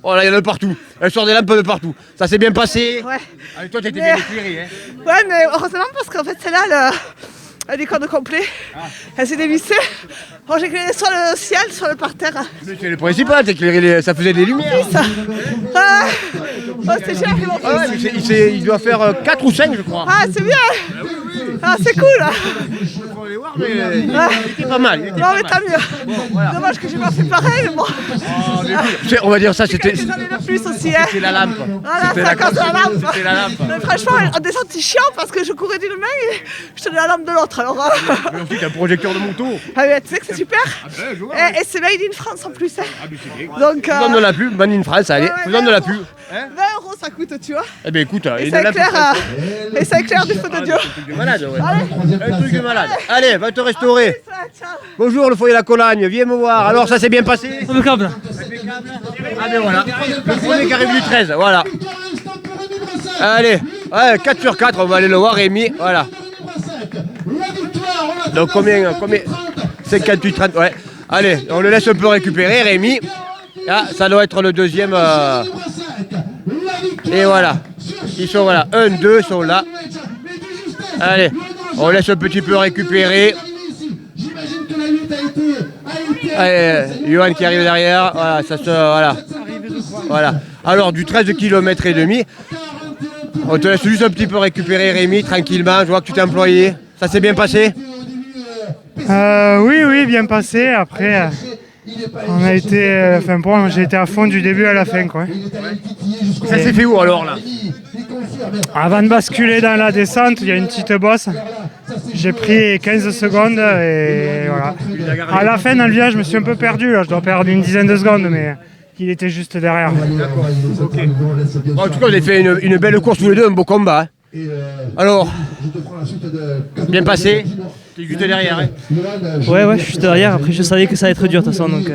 Oh là, il y en a de partout. Elle sort des lampes de partout. Ça s'est bien passé? Ouais. Allez, toi, t'étais bien éclairé. Hein. Ouais, mais heureusement, parce qu'en fait, celle-là, elle est corde complet. Elle s'est dévissée. Bon, j'ai éclairé soit le ciel, soit le parterre. Mais c'est le principal, t'éclairais ça faisait des lumières. Oui, ça. C'était cher, il doit faire 4 ou 5, je crois. Ah, c'est bien. Ah, c'est cool. Faut aller voir, mais il était pas mal. Non, mais tant mieux. Bon, voilà. Dommage que j'ai pas fait pareil, mais bon. On va dire ça, c'était. J'en ai le plus aussi, hein. C'était la lampe. Voilà, c'est à cause de la lampe. C'était la lampe. Mais franchement, en descente, c'est chiant parce que je courais d'une main et je tenais la lampe de l'autre. Alors. Mais ensuite, un projecteur de moto. Ah, mais tu sais que c'est super. Et c'est made in France en plus. Hein. Donc. Faisons de la pub, made in France, allez. Faisons de la pub. 20 € ça coûte, tu vois. Eh bien écoute, et ça éclaire du feu de Dieu. Un truc de malade, ouais. Un truc de malade. Allez, va te restaurer. Bonjour le foyer La Colagne, viens me voir. Alors ça s'est bien passé? Impeccable. Ah ben voilà, le premier qui arrive du 13, voilà. Allez, ouais, 4 sur 4, on va aller le voir, Rémi, voilà. Donc combien 58, 30, ouais. Allez, on le laisse un peu récupérer, Rémi. Ah, ça doit être le deuxième. Et voilà. Ils sont voilà. 1, 2 sont là. Allez, on laisse un petit peu récupérer. Allez, Johan qui arrive derrière. Voilà, ça se. Voilà. Alors, du 13 km et demi. On te laisse juste un petit peu récupérer, Rémi, tranquillement. Je vois que tu t'es employé. Ça s'est bien passé? Oui, bien passé. Après, on a été, j'ai été à fond du début à la fin, quoi. Ça s'est fait où alors là? Avant de basculer dans la descente, il y a une petite bosse. J'ai pris 15 secondes et voilà. À la fin, dans le virage, je me suis un peu perdu. Là. Je dois perdre une dizaine de secondes, mais il était juste derrière. D'accord. Okay. Bon, en tout cas, vous avez fait une belle course tous les deux, un beau combat. Hein. Alors, bien passé. T'es juste derrière, hein? Ouais, je suis derrière. Après, je savais que ça allait être dur de toute façon, donc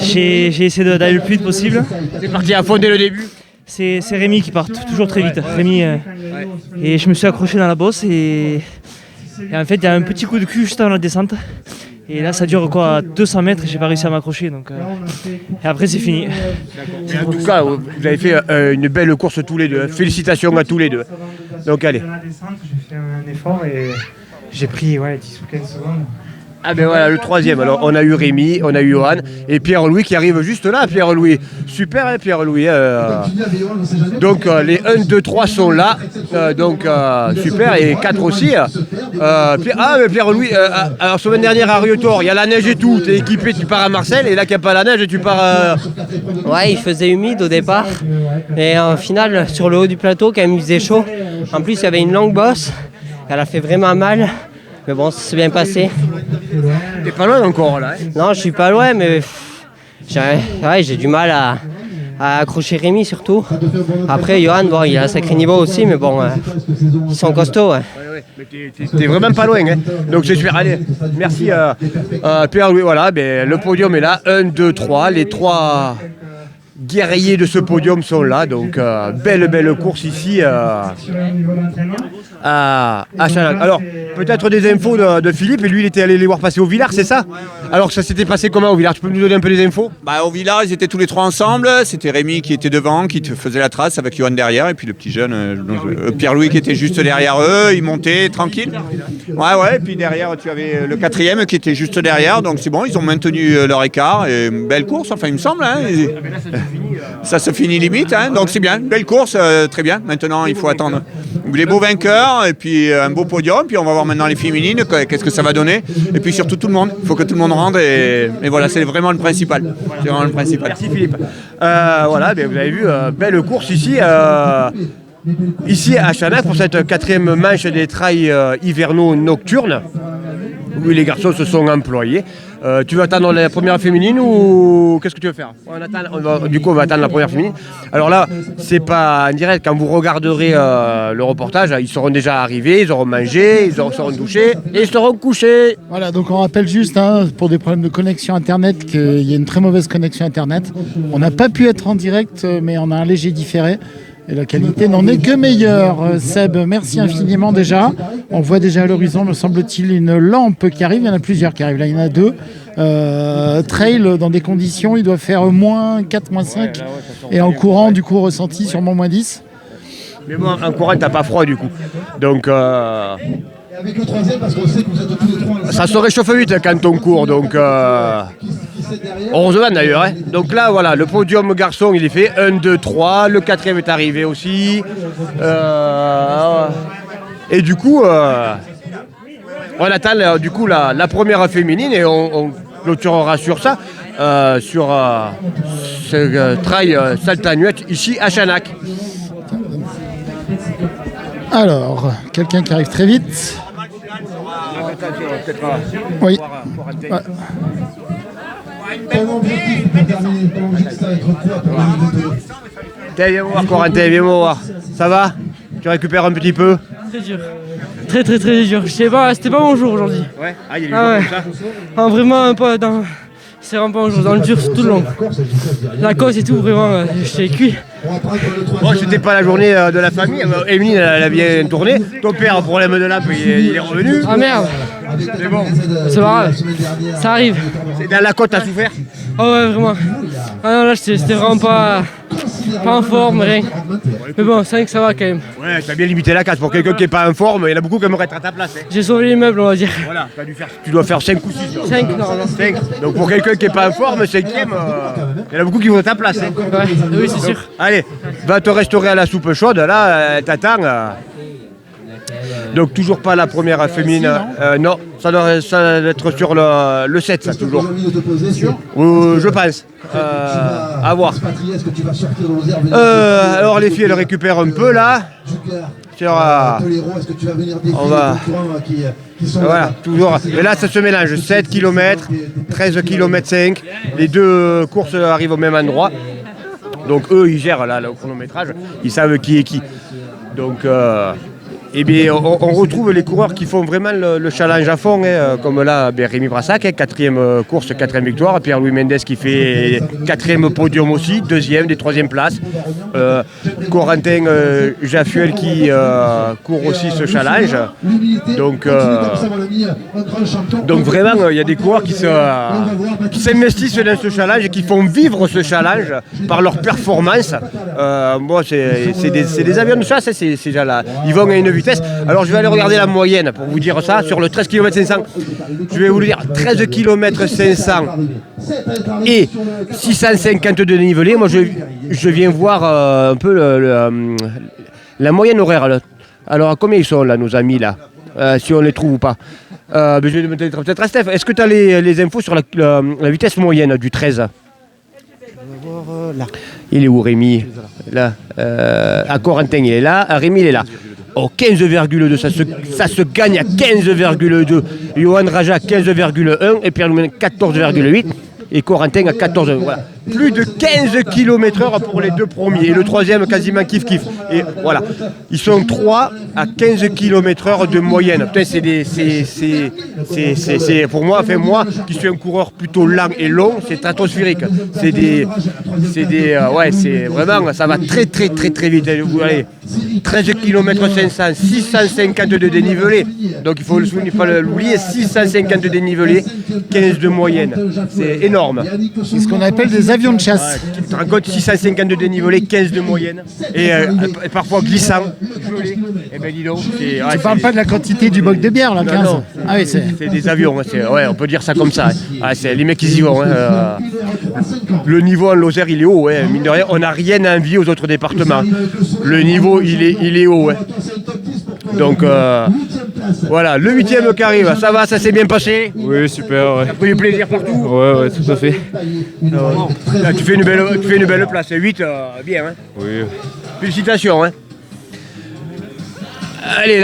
j'ai essayé d'aller le plus vite possible. C'est parti à fond dès le début? C'est Rémi qui part toujours très vite. Rémi, et je me suis accroché dans la bosse et en fait, il y a un petit coup de cul juste avant la descente. Et là, ça dure quoi, 200 mètres et j'ai pas réussi à m'accrocher. Donc, et après, c'est fini. Mais en tout cas, vous avez fait une belle course tous les deux. Félicitations à tous les deux. Donc, allez. Dans la descente, j'ai fait un effort et j'ai pris 10 ou 15 secondes. Ah ben voilà, le troisième. Alors, on a eu Rémi, on a eu Johan et Pierre-Louis qui arrive juste là. Pierre-Louis, super, hein, Pierre-Louis. Donc, les 1, 2, 3 sont là. Donc, super. Et 4 aussi. Mais Pierre-Louis, alors, semaine dernière à Riotor, il y a la neige et tout. Tu es équipé, tu pars à Marseille. Et là, qu'il n'y a pas la neige, tu pars. Ouais, il faisait humide au départ. Et en finale, sur le haut du plateau, quand même, il faisait chaud. En plus, il y avait une longue bosse. Elle a fait vraiment mal. Mais bon, ça s'est bien passé. T'es pas loin encore là, hein? Non, je suis pas loin, mais j'ai du mal à accrocher Rémi surtout. Après, Johan, bon, il a un sacré niveau aussi, mais bon, ils sont costauds. Ouais. Mais t'es vraiment pas loin, hein? Donc j'espère. Allez, merci Pierre-Louis. Voilà, le podium est là. 1, 2, 3. Les 3 guerriers de ce podium sont là. Donc belle course ici à Chanac. Alors, peut-être des infos de Philippe, et lui il était allé les voir passer au Villars, c'est ça? Alors ça s'était passé comment au Villars? Tu peux nous donner un peu des infos? Au Villars, ils étaient tous les 3 ensemble. C'était Rémi qui était devant, qui faisait la trace avec Johan derrière, et puis le petit jeune Pierre-Louis qui était juste derrière eux. Ils montaient tranquille. Ouais, et puis derrière tu avais le 4e qui était juste derrière, donc c'est bon, ils ont maintenu leur écart. Et belle course, enfin il me semble. Hein. Ça se finit limite, hein, donc c'est bien. Belle course, très bien. Maintenant, il faut attendre les beaux vainqueurs et puis un beau podium. Puis on va voir maintenant les féminines, qu'est-ce que ça va donner. Et puis surtout tout le monde. Il faut que tout le monde rentre et voilà, c'est vraiment le principal. C'est vraiment le principal. Merci Philippe. Voilà, vous avez vu, belle course ici. Ici à Chanac pour cette 4e manche des trails hivernaux nocturnes où les garçons se sont employés. Tu veux attendre la première féminine ou qu'est-ce que tu veux faire? Du coup on va attendre la première féminine. Alors là c'est pas en direct, quand vous regarderez le reportage, ils seront déjà arrivés, ils auront mangé, ils seront douchés et ils seront couchés. Voilà, donc on rappelle juste pour des problèmes de connexion internet qu'il y a une très mauvaise connexion internet. On n'a pas pu être en direct mais on a un léger différé. Et la qualité n'en est que meilleure. Seb, merci infiniment déjà. On voit déjà à l'horizon, me semble-t-il, une lampe qui arrive. Il y en a plusieurs qui arrivent. Là, il y en a 2. Trail dans des conditions, il doit faire moins 4, moins 5. Ouais, et en courant, du coup, ressenti sûrement moins 10. Mais bon, en courant, t'as pas froid du coup. Donc... Avec le 3e, parce qu'on sait que vous êtes tous les 3. Ça se réchauffe vite quand on court, donc... Heureusement d'ailleurs. Hein. Donc là, voilà, le podium garçon, il est fait. 1, 2, 3. Le 4e est arrivé aussi. Et du coup, on attend du coup, la première féminine et on clôturera sur ça, sur ce trail Saltanuette ici à Chanac. Alors, quelqu'un qui arrive très vite. Oui. Ouais. Viens me voir Corentin, viens me voir. Ça va? Tu récupères un petit peu? Très dur. Très dur. Je sais pas, c'était pas mon jour aujourd'hui. Ouais. Ah, il y a des jours comme ça. Ah, vraiment pas dans. C'est vraiment pas mon jour, dans le dur tout le long. La course et tout, vraiment, j'étais cuit. Bon, c'était pas la journée de la famille. Emeline, elle a bien tourné. Ton père a un problème de lampe, il est revenu. Ah merde. C'est bon. C'est pas grave. Ça arrive. Dans la côte, t'as souffert? Oh ouais, vraiment. Ah non, là, c'était vraiment pas en forme, rien. Mais bon, 5, ça va quand même. Ouais, t'as bien limité la casse. Pour quelqu'un qui est pas en forme, il y en a beaucoup qui aimeraient être à ta place. Hein. J'ai sauvé les meubles, on va dire. Voilà, tu dois faire 5 ou 6. 5, normalement. 5. Donc pour quelqu'un qui est pas en forme, 5e, il y en a beaucoup qui vont à ta place. Hein. Ouais, oui, c'est sûr. Allez, va te restaurer à la soupe chaude, là, t'attends. Donc toujours pas la première féminine. Non, ça doit être sur le 7, ça, toujours. Je pense. À voir. Alors les filles, elles récupèrent un peu, là. On va... Voilà, toujours. Et là, ça se mélange. 7 km, 13 km 5. Les deux courses arrivent au même endroit. Donc eux, ils gèrent là, le chronométrage. Ils savent qui est qui. Donc... Eh bien, on retrouve les coureurs qui font vraiment le challenge à fond, hein, comme là, Rémi Brassac, 4e course, 4e victoire, Pierre-Louis Mendes qui fait 4e podium aussi, 2e, des 3e places, Corentin Jaffuel qui court aussi ce challenge. Donc vraiment, il y a des coureurs qui s'investissent dans ce challenge et qui font vivre ce challenge par leur performance. Moi, c'est des avions de chasse, ces gens-là. Ils vont à une vitesse. Alors je vais aller regarder la moyenne pour vous dire ça sur le 13 km 500. Je vais vous le dire, 13 km 500 et 650 de dénivelé. Moi je viens voir un peu la moyenne horaire. Alors à combien ils sont là, nos amis là, si on les trouve ou pas. Je vais demander peut-être à Steph. Est-ce que tu as les infos sur la vitesse moyenne du 13? Là. Il est où Rémi? Là. À Corentin il est là, Rémi il est là. Oh, 15,2, ça se gagne à 15,2. Johan Raja 15,1 et Pierre Louis 14,8 et Corentin à 14. Voilà. Plus de 15 km/h pour les deux premiers et le troisième quasiment kiff. Et voilà, ils sont 3 à 15 km/h de moyenne. Putain, c'est pour moi, enfin moi qui suis un coureur plutôt lent et long, c'est stratosphérique. C'est vraiment, ça va très vite. Vous allez 13 km 500, 650 de dénivelé. Donc il faut l'oublier, 650 de dénivelé, 15 de moyenne. C'est énorme. C'est ce qu'on appelle des avion de chasse. Tu te rends compte, 650 de dénivelé, 15 de moyenne, et parfois glissant, gelé. Et ben dis donc, Tu parles pas de la quantité du boc de bière, là, 15. Non. Ah oui, c'est des avions, on peut dire ça comme ça. C'est les mecs, ils y vont. Le niveau en Lozère, il est haut, mine de rien, on n'a rien à envier aux autres départements. Le niveau, il est haut. Donc voilà, le 8e qui arrive, ça va, ça s'est bien passé? Oui, super, ouais. T'as pris du plaisir partout? Ouais, tout à fait. Là, tu fais une belle place, 8, bien. Oui. Félicitations. Allez,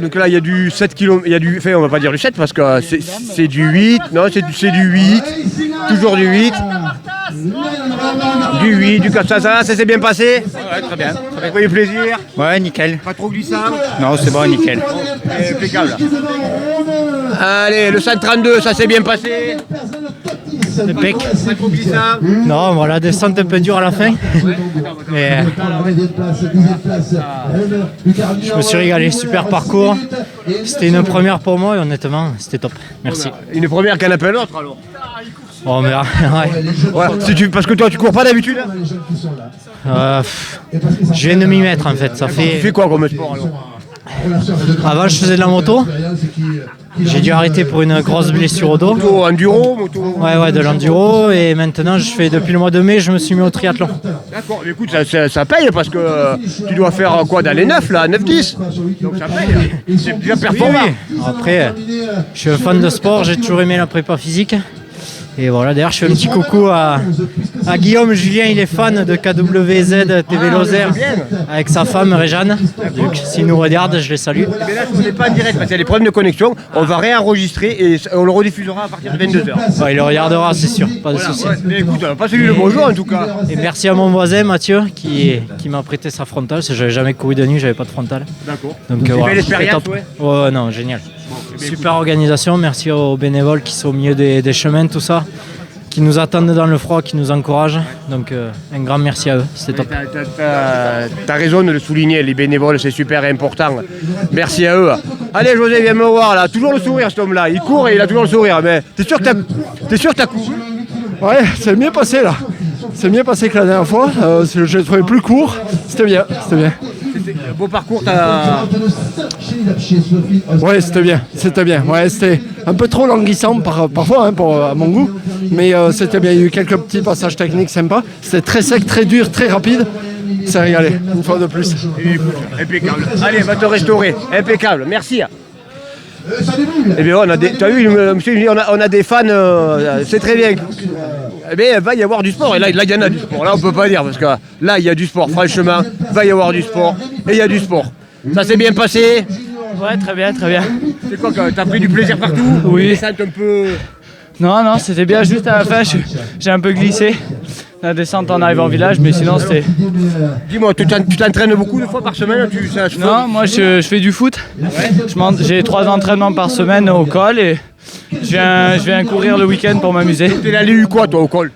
donc là, il y a du 7 km, enfin, on va pas dire du 7 parce que c'est du 8, non, c'est du 8, toujours du 8. Du 8, du 4, ça s'est bien passé? Ouais, très bien. T'as pris du plaisir? Ouais, nickel. Pas trop glissant? Non, c'est bon, nickel. Impeccable. Allez, le 132, ça s'est bien passé? Impec. Pas trop glissant? Non, voilà, descente un peu dure à la fin. Mais je me suis régalé, super parcours. C'était une première pour moi et honnêtement, c'était top. Merci. Une première qu'un appel l'autre alors? Oh merde, ouais. Parce que toi, tu cours pas d'habitude? Je viens de m'y mettre en fait. Ça fait... Tu fais quoi comme sport alors? Avant, je faisais de la moto. J'ai dû arrêter pour une grosse blessure au dos. Moto, enduro, moto? Ouais, de l'enduro. Et maintenant, je fais depuis le mois de mai, je me suis mis au triathlon. D'accord, mais écoute, ça paye parce que tu dois faire quoi dans les 9 là, 9-10. Donc ça paye. C'est bien performant. Oui. Après, je suis un fan de sport, j'ai toujours aimé la prépa physique. Et voilà, d'ailleurs, je fais un petit coucou à Guillaume. Julien, il est fan de KWZ TV Lozère avec sa femme Réjeanne. Donc, s'il nous regarde, je les salue. Mais là, on n'est pas en direct parce qu'il y a des problèmes de connexion. On va réenregistrer et on le rediffusera à partir de 22h. Ouais, il le regardera, c'est sûr, pas de souci. Mais écoute, passez-lui le bonjour en tout cas. Et merci à mon voisin Mathieu qui m'a prêté sa frontale. Parce que j'avais jamais couru de nuit, j'avais pas de frontale. D'accord. Donc voilà, belle expérience, ouais, non, génial. Super organisation, merci aux bénévoles qui sont au milieu des chemins, tout ça, qui nous attendent dans le froid, qui nous encouragent. Donc un grand merci à eux, c'était top. T'as raison de le souligner, les bénévoles c'est super important. Merci à eux. Allez José, viens me voir là, toujours le sourire cet homme-là, il court et il a toujours le sourire. Mais t'es sûr que t'as couru? Ouais, c'est mieux passé là. C'est mieux passé que la dernière fois. Je l'ai trouvé plus court. C'était bien. C'était un beau parcours, Ouais, c'était bien. Ouais, c'était un peu trop languissant parfois à mon goût. Mais c'était bien. Il y a eu quelques petits passages techniques sympas. C'était très sec, très dur, très rapide. C'est régalé, une fois de plus. Impeccable. Allez, va te restaurer. Impeccable. Merci. Eh bien, t'as vu, monsieur, on a des fans, c'est très bien. Eh bien, il va y avoir du sport. Et là, il y en a du sport. Là, on peut pas dire, parce que là, il y a du sport. Franchement, il va y avoir du sport. Et il y a du sport. Ça s'est bien passé? Ouais, très bien. C'est quoi, t'as pris du plaisir partout? Oui. Ça un peu... Non, c'était bien. Juste à la fin, j'ai un peu glissé. La descente en arrivant au village, mais sinon c'était... Dis-moi, tu t'entraînes beaucoup de fois par semaine? Non, moi je fais du foot. J'ai 3 entraînements par semaine au col et je viens courir le week-end pour m'amuser. T'es allé U quoi toi au col?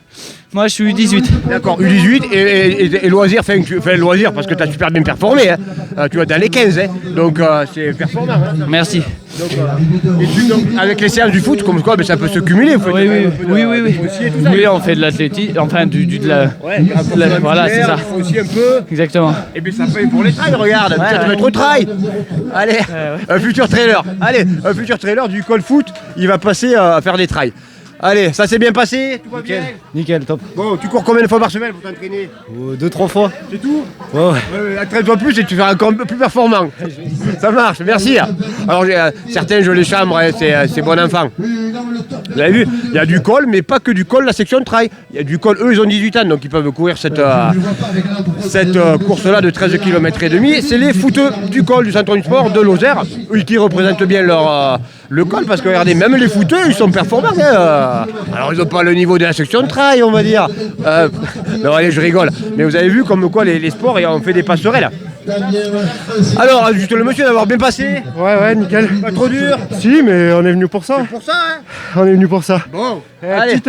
Moi je suis U18. D'accord, U18 et loisirs, enfin loisirs parce que tu as super bien performé. Hein. Tu vas dans les 15, hein. Donc c'est performant. Hein. Merci. Donc, avec les séances du foot, comme quoi, mais ça peut se cumuler. Oui. Oui, on fait de l'athlétisme, enfin voilà, c'est ça. Aussi un peu. Exactement. Et puis ça fait pour les trails, regarde, tu vas être au trail. Allez, un futur trailer. Allez, un futur trailer du col foot, il va passer à faire des trails. Allez, ça s'est bien passé? Tout va bien? Nickel, top. Bon, tu cours combien de fois par semaine pour t'entraîner? 2-3 fois. C'est tout? Ouais. Entraîne-toi plus et tu seras encore un peu plus performant. Ça marche, merci. Alors, certains, je les chambre, hein, c'est bon enfant. Vous avez vu, il y a du col, mais pas que du col, la section de trail. Il y a du col, eux, ils ont 18 ans, donc ils peuvent courir cette course-là de 13 km et demi. C'est les footeux du col du centre du sport de Lozère, qui représentent bien le col, parce que regardez, même les footeux, ils sont performants. Hein. Alors, ils n'ont pas le niveau de la section de trail, on va dire. Non, allez, je rigole. Mais vous avez vu comme quoi les sports, et on fait des passerelles. Alors, juste le monsieur d'avoir bien passé. Ouais, nickel. Pas trop dur? Si, mais on est venu pour ça. C'est pour ça, hein? On est venu pour ça. Bon, allez.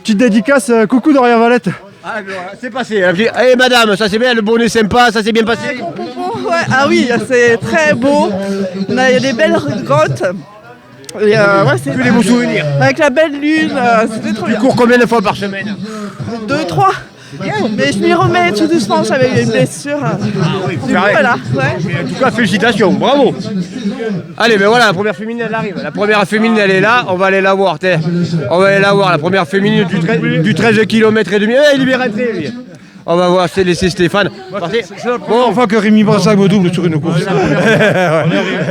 Petite dédicace, coucou Dorian Valette. Ah, c'est passé. Allez, madame, ça c'est bien, le bonnet sympa, ça s'est bien passé? Ouais, ah oui, c'est très beau. Il y a des belles grottes. Et ouais, c'est Que des beaux souvenirs. avec la belle lune, c'était trop Tu bien. cours combien de fois par semaine? 2, 3. Mais je m'y remets tout doucement, j'avais eu une blessure. Du coup, pareil. voilà. Ouais. Mais en tout cas, félicitations, bravo. Allez, ben voilà, la première féminine, elle arrive. La première féminine, elle est là, on va aller la voir. On va aller la voir, la première féminine du 13 km et demi. Il est rentré, lui. On va voir, c'est laisser Stéphane. C'est la première fois que Rémi Brassac me double sur une course.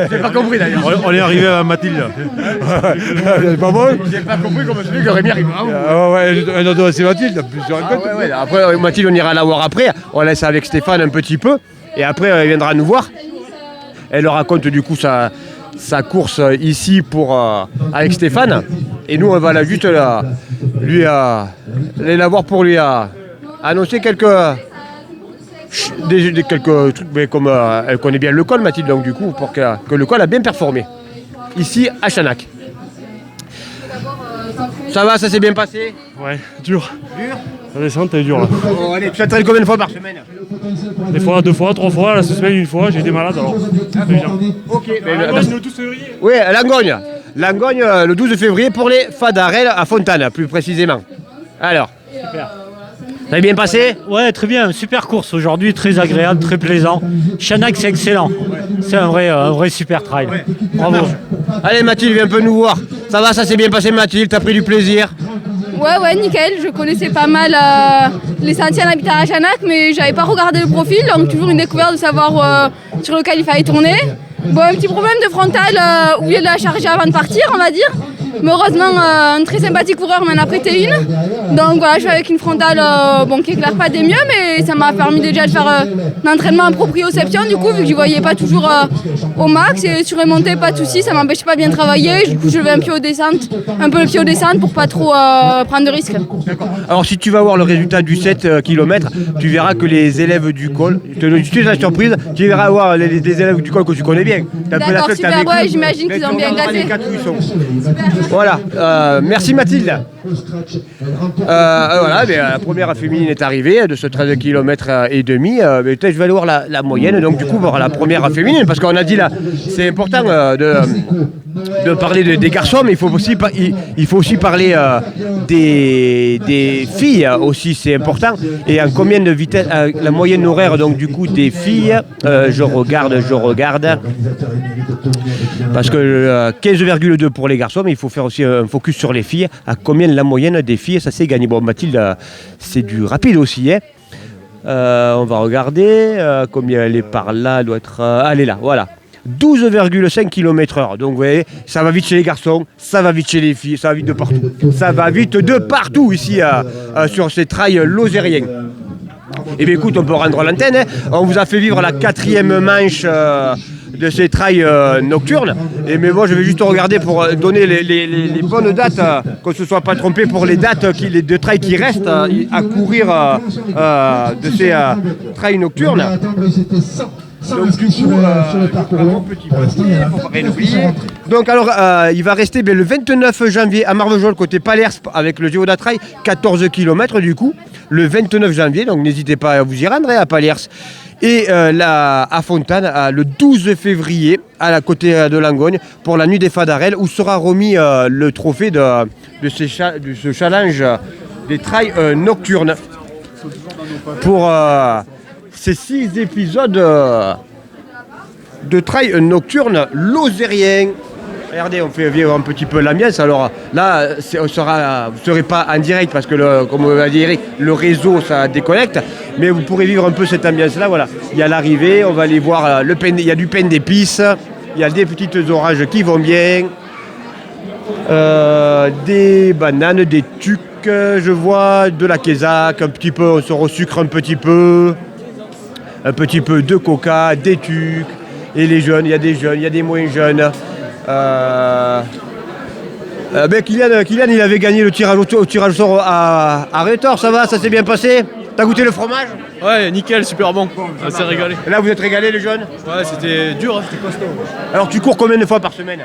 J'ai pas compris d'ailleurs. On est arrivé à Mathilde. C'est pas bon? J'ai pas compris comment celui que Rémi arrive. Ouais, un autre c'est Mathilde, plusieurs rencontres. Ouais. Après, Mathilde, on ira la voir après. On laisse avec Stéphane un petit peu. Et après, elle viendra nous voir. Elle leur raconte du coup sa course ici avec Stéphane. Et nous, on va aller la voir pour lui annoncer quelques trucs. Mais comme elle connaît bien le col, Mathilde, donc du coup, pour que le col a bien performé. Ici, à Chanac. Ça va, ça s'est bien passé? Ouais, dur. Dur? La descente est dure là. Oh, allez, tu t'entraînes combien de fois par semaine? Des fois, 2 fois, 3 fois, la semaine 1 fois, j'ai été malade alors. Ok, Le 12 février. oui, Langogne. Langogne, le 12 février pour les Fadarelles à Fontane, plus précisément. Alors, ça a bien passé? Ouais, très bien, super course aujourd'hui, très agréable, très plaisant. Chanac, c'est excellent. C'est un vrai super trail. Bravo. Allez Mathilde, viens un peu nous voir. Ça va, ça s'est bien passé Mathilde, t'as pris du plaisir? Ouais, nickel. Je connaissais pas mal les sentiers en habitant à Chanac, mais j'avais pas regardé le profil, donc toujours une découverte de savoir sur lequel il fallait tourner. Bon, un petit problème de frontal, oublié de la charger avant de partir, on va dire. Mais heureusement, un très sympathique coureur m'en a prêté une. Donc voilà, je suis avec une frontale qui éclaire pas des mieux, mais ça m'a permis déjà de faire un entraînement approprié au septième, du coup, vu que je voyais pas toujours au max. Et sur les montées, pas de soucis, ça m'empêchait pas bien de travailler. Du coup, je levais un peu le pied aux descentes pour pas trop prendre de risques. Alors si tu vas voir le résultat du 7 km, tu verras que les élèves du col, tu te la surprise, tu verras voir les élèves du col que tu connais bien. D'accord, super, ouais, j'imagine qu'ils ont bien gâté. Voilà, merci Mathilde. Voilà, la première féminine est arrivée de ce 13 km et demi. Je vais aller voir la moyenne, donc du coup voir la première féminine, parce qu'on a dit là, c'est important de parler des garçons, mais il faut aussi parler des filles aussi, c'est important. Et en combien de vitesse, la moyenne horaire donc du coup des filles, je regarde, parce que 15,2 pour les garçons, mais il faut faire aussi un focus sur les filles, à combien la moyenne des filles, ça c'est gagné. Bon Mathilde, c'est du rapide aussi, hein. On va regarder combien elle est par là, elle doit être, elle est là, voilà. 12,5 km/h. Donc vous voyez, ça va vite chez les garçons, ça va vite chez les filles, ça va vite de partout. Ça va vite de partout ici sur ces trails lozériens. Et bien écoute, on peut rendre l'antenne, hein. On vous a fait vivre la 4e manche de ces trails nocturnes. Et mais moi je vais juste regarder pour donner les bonnes dates, qu'on ne se soit pas trompé pour les dates de trails qui restent à courir de ces trails nocturnes. Donc du coup, faut rien oublier. Donc alors, il va rester le 29 janvier à Marvejols côté Palers avec le Géoda Trail, 14 km du coup, le 29 janvier, donc n'hésitez pas à vous y rendre à Palers. Et là, à Fontane, le 12 février, à la côté de Langogne, pour la nuit des Fadarelles, où sera remis le trophée de ce challenge des trails nocturnes. Pour ces 6 épisodes de trail nocturne lozérien. Regardez, on fait vivre un petit peu l'ambiance. Alors là, vous ne serez pas en direct parce que, comme on va dire Eric, le réseau ça déconnecte. Mais vous pourrez vivre un peu cette ambiance-là. Voilà. Il y a l'arrivée, on va aller voir il y a du pain d'épices, il y a des petites oranges qui vont bien, des bananes, des tucs, je vois, de la kézak, un petit peu, on se resucre un petit peu de coca, des tucs, et les jeunes, il y a des jeunes, il y a des moins jeunes. Kylian, il avait gagné le tirage au sort à Rétor, ça va, ça s'est bien passé? T'as goûté le fromage? Ouais, nickel, super bon, on s'est régalé. Et là vous êtes régalés les jeunes? Ouais, c'était dur, c'était costaud. Alors tu cours combien de fois par semaine?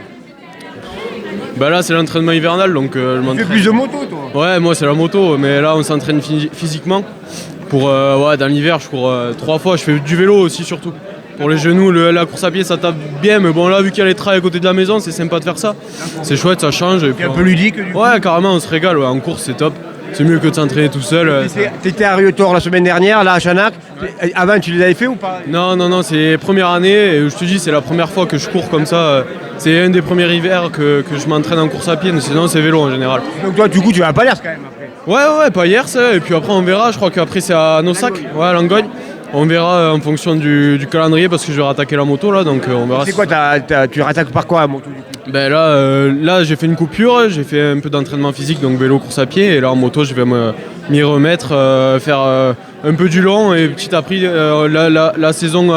Bah là c'est l'entraînement hivernal donc je m'entraîne. Tu fais plus de moto toi? Ouais, moi c'est la moto, mais là on s'entraîne physiquement. Pour dans l'hiver je cours 3 fois, je fais du vélo aussi surtout. Pour les genoux, la course à pied, ça tape bien, mais bon, là, vu qu'il y a les trails à côté de la maison, c'est sympa de faire ça. C'est chouette, ça change. C'est un peu ludique. Ouais, carrément, on se régale. Ouais. En course, c'est top. C'est mieux que de s'entraîner tout seul. Tu étais à Riotor la semaine dernière, là à Chanac. Avant, tu les avais fait ou pas? Non, c'est première année. Et je te dis, c'est la première fois que je cours comme ça. C'est un des premiers hivers que je m'entraîne en course à pied. Sinon, c'est vélo en général. Donc, toi, du coup, tu vas à Pallers quand même après? Ouais, Pallers. Et puis après, on verra. Je crois qu'après, c'est à Nossac, à Langogne. On verra en fonction du calendrier parce que je vais rattaquer la moto là. Donc, on verra. C'est quoi, tu rattaques par quoi la moto du coup? Ben là j'ai fait une coupure, j'ai fait un peu d'entraînement physique, donc vélo, course à pied, et là en moto je vais m'y remettre, faire un peu du long, et petit après la saison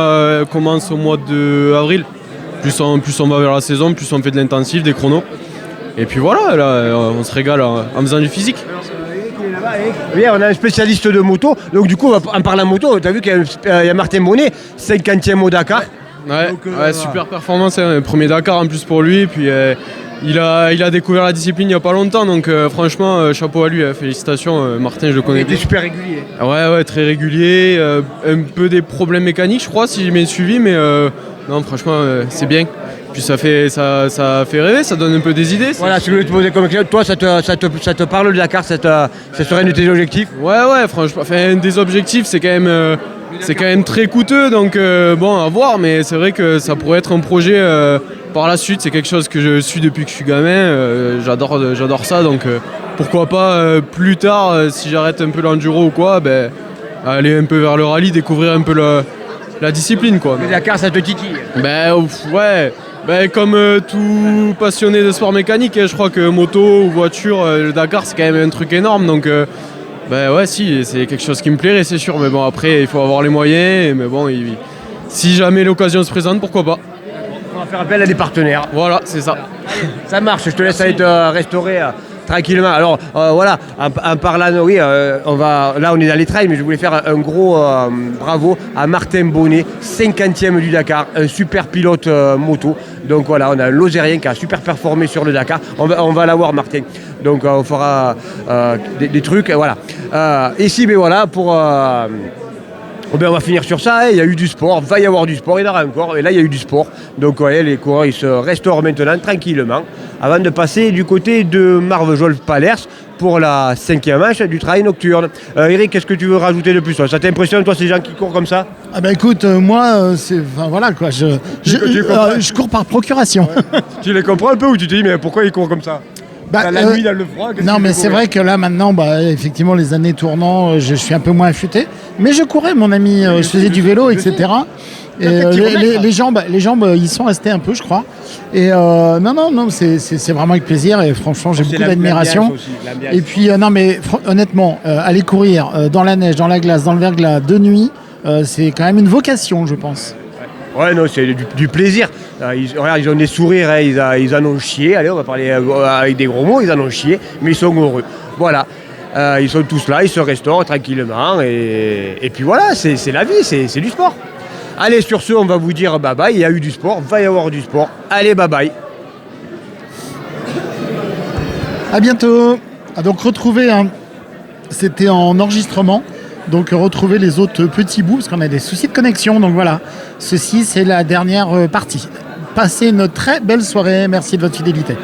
commence au mois d'avril. Plus on va vers la saison, plus on fait de l'intensif, des chronos. Et puis voilà, là on se régale en faisant du physique. Oui, on a un spécialiste de moto, donc du coup on va en parler en moto. Tu as vu qu'il y a Martin Bonnet, 50e au Dakar. Ouais, super performance, premier Dakar en plus pour lui, puis il a découvert la discipline il n'y a pas longtemps, donc franchement chapeau à lui, félicitations. Martin, je le connais. Il était super régulier. Ouais, très régulier, un peu des problèmes mécaniques je crois si j'ai bien suivi, mais non franchement c'est bien. Puis ça fait rêver, ça donne un peu des idées. Voilà, si je voulais te poser comme question, toi ça te parle le Dakar, ça serait un de tes objectifs? Ouais, franchement, des objectifs c'est quand même très coûteux, donc bon à voir, mais c'est vrai que ça pourrait être un projet par la suite, c'est quelque chose que je suis depuis que je suis gamin, j'adore ça, donc pourquoi pas plus tard, si j'arrête un peu l'enduro ou quoi, aller un peu vers le rallye, découvrir un peu la discipline quoi. Le Dakar ça te titille? Ouais. Comme tout passionné de sport mécanique, je crois que moto ou voiture, le Dakar c'est quand même un truc énorme, donc ouais si, c'est quelque chose qui me plairait c'est sûr, mais bon après il faut avoir les moyens, mais bon si jamais l'occasion se présente, pourquoi pas. On va faire appel à des partenaires. Voilà, c'est ça. Ça marche, je te laisse aller te restaurer tranquillement. Alors voilà, en parlant, oui, là on est dans les trails, mais je voulais faire un gros bravo à Martin Bonnet, 50e du Dakar, un super pilote moto. Donc voilà, on a un Lozérien qui a super performé sur le Dakar. On va l'avoir Martin. Donc on fera des trucs, voilà. Ici, mais voilà, on va finir sur ça, il y a eu du sport, va y avoir du sport, il y en aura encore, et là il y a eu du sport. Donc ouais, les coureurs ils se restaurent maintenant tranquillement avant de passer du côté de Marvejols-Pallers pour la 5e manche du trail nocturne. Eric, qu'est-ce que tu veux rajouter de plus? Ça t'impressionne toi ces gens qui courent comme ça? Écoute, moi voilà quoi, je cours par procuration. Ouais. Tu les comprends un peu ou tu te dis mais pourquoi ils courent comme ça? La nuit dans le froid. Non mais c'est vrai que là maintenant, effectivement les années tournant, je suis un peu moins affûté. Mais je courais mon ami, je faisais du vélo, etc. Et les jambes, ils sont restés un peu, je crois. Et non, c'est vraiment avec plaisir et franchement j'ai beaucoup d'admiration. Et puis honnêtement, aller courir dans la neige, dans la glace, dans le verglas de nuit, c'est quand même une vocation, je pense. Ouais, non, c'est du plaisir. Regarde, ils ont des sourires, hein, ils en ont chié. Allez, on va parler avec des gros mots, ils en ont chié, mais ils sont heureux. Voilà. Ils sont tous là, ils se restaurent tranquillement. Et puis voilà, c'est la vie, c'est du sport. Allez, sur ce, on va vous dire bye bye. Il y a eu du sport, va y avoir du sport. Allez, bye bye. À bientôt. Donc retrouvez, c'était en enregistrement. Donc retrouver les autres petits bouts parce qu'on a des soucis de connexion. Donc voilà, ceci c'est la dernière partie. Passez une très belle soirée. Merci de votre fidélité.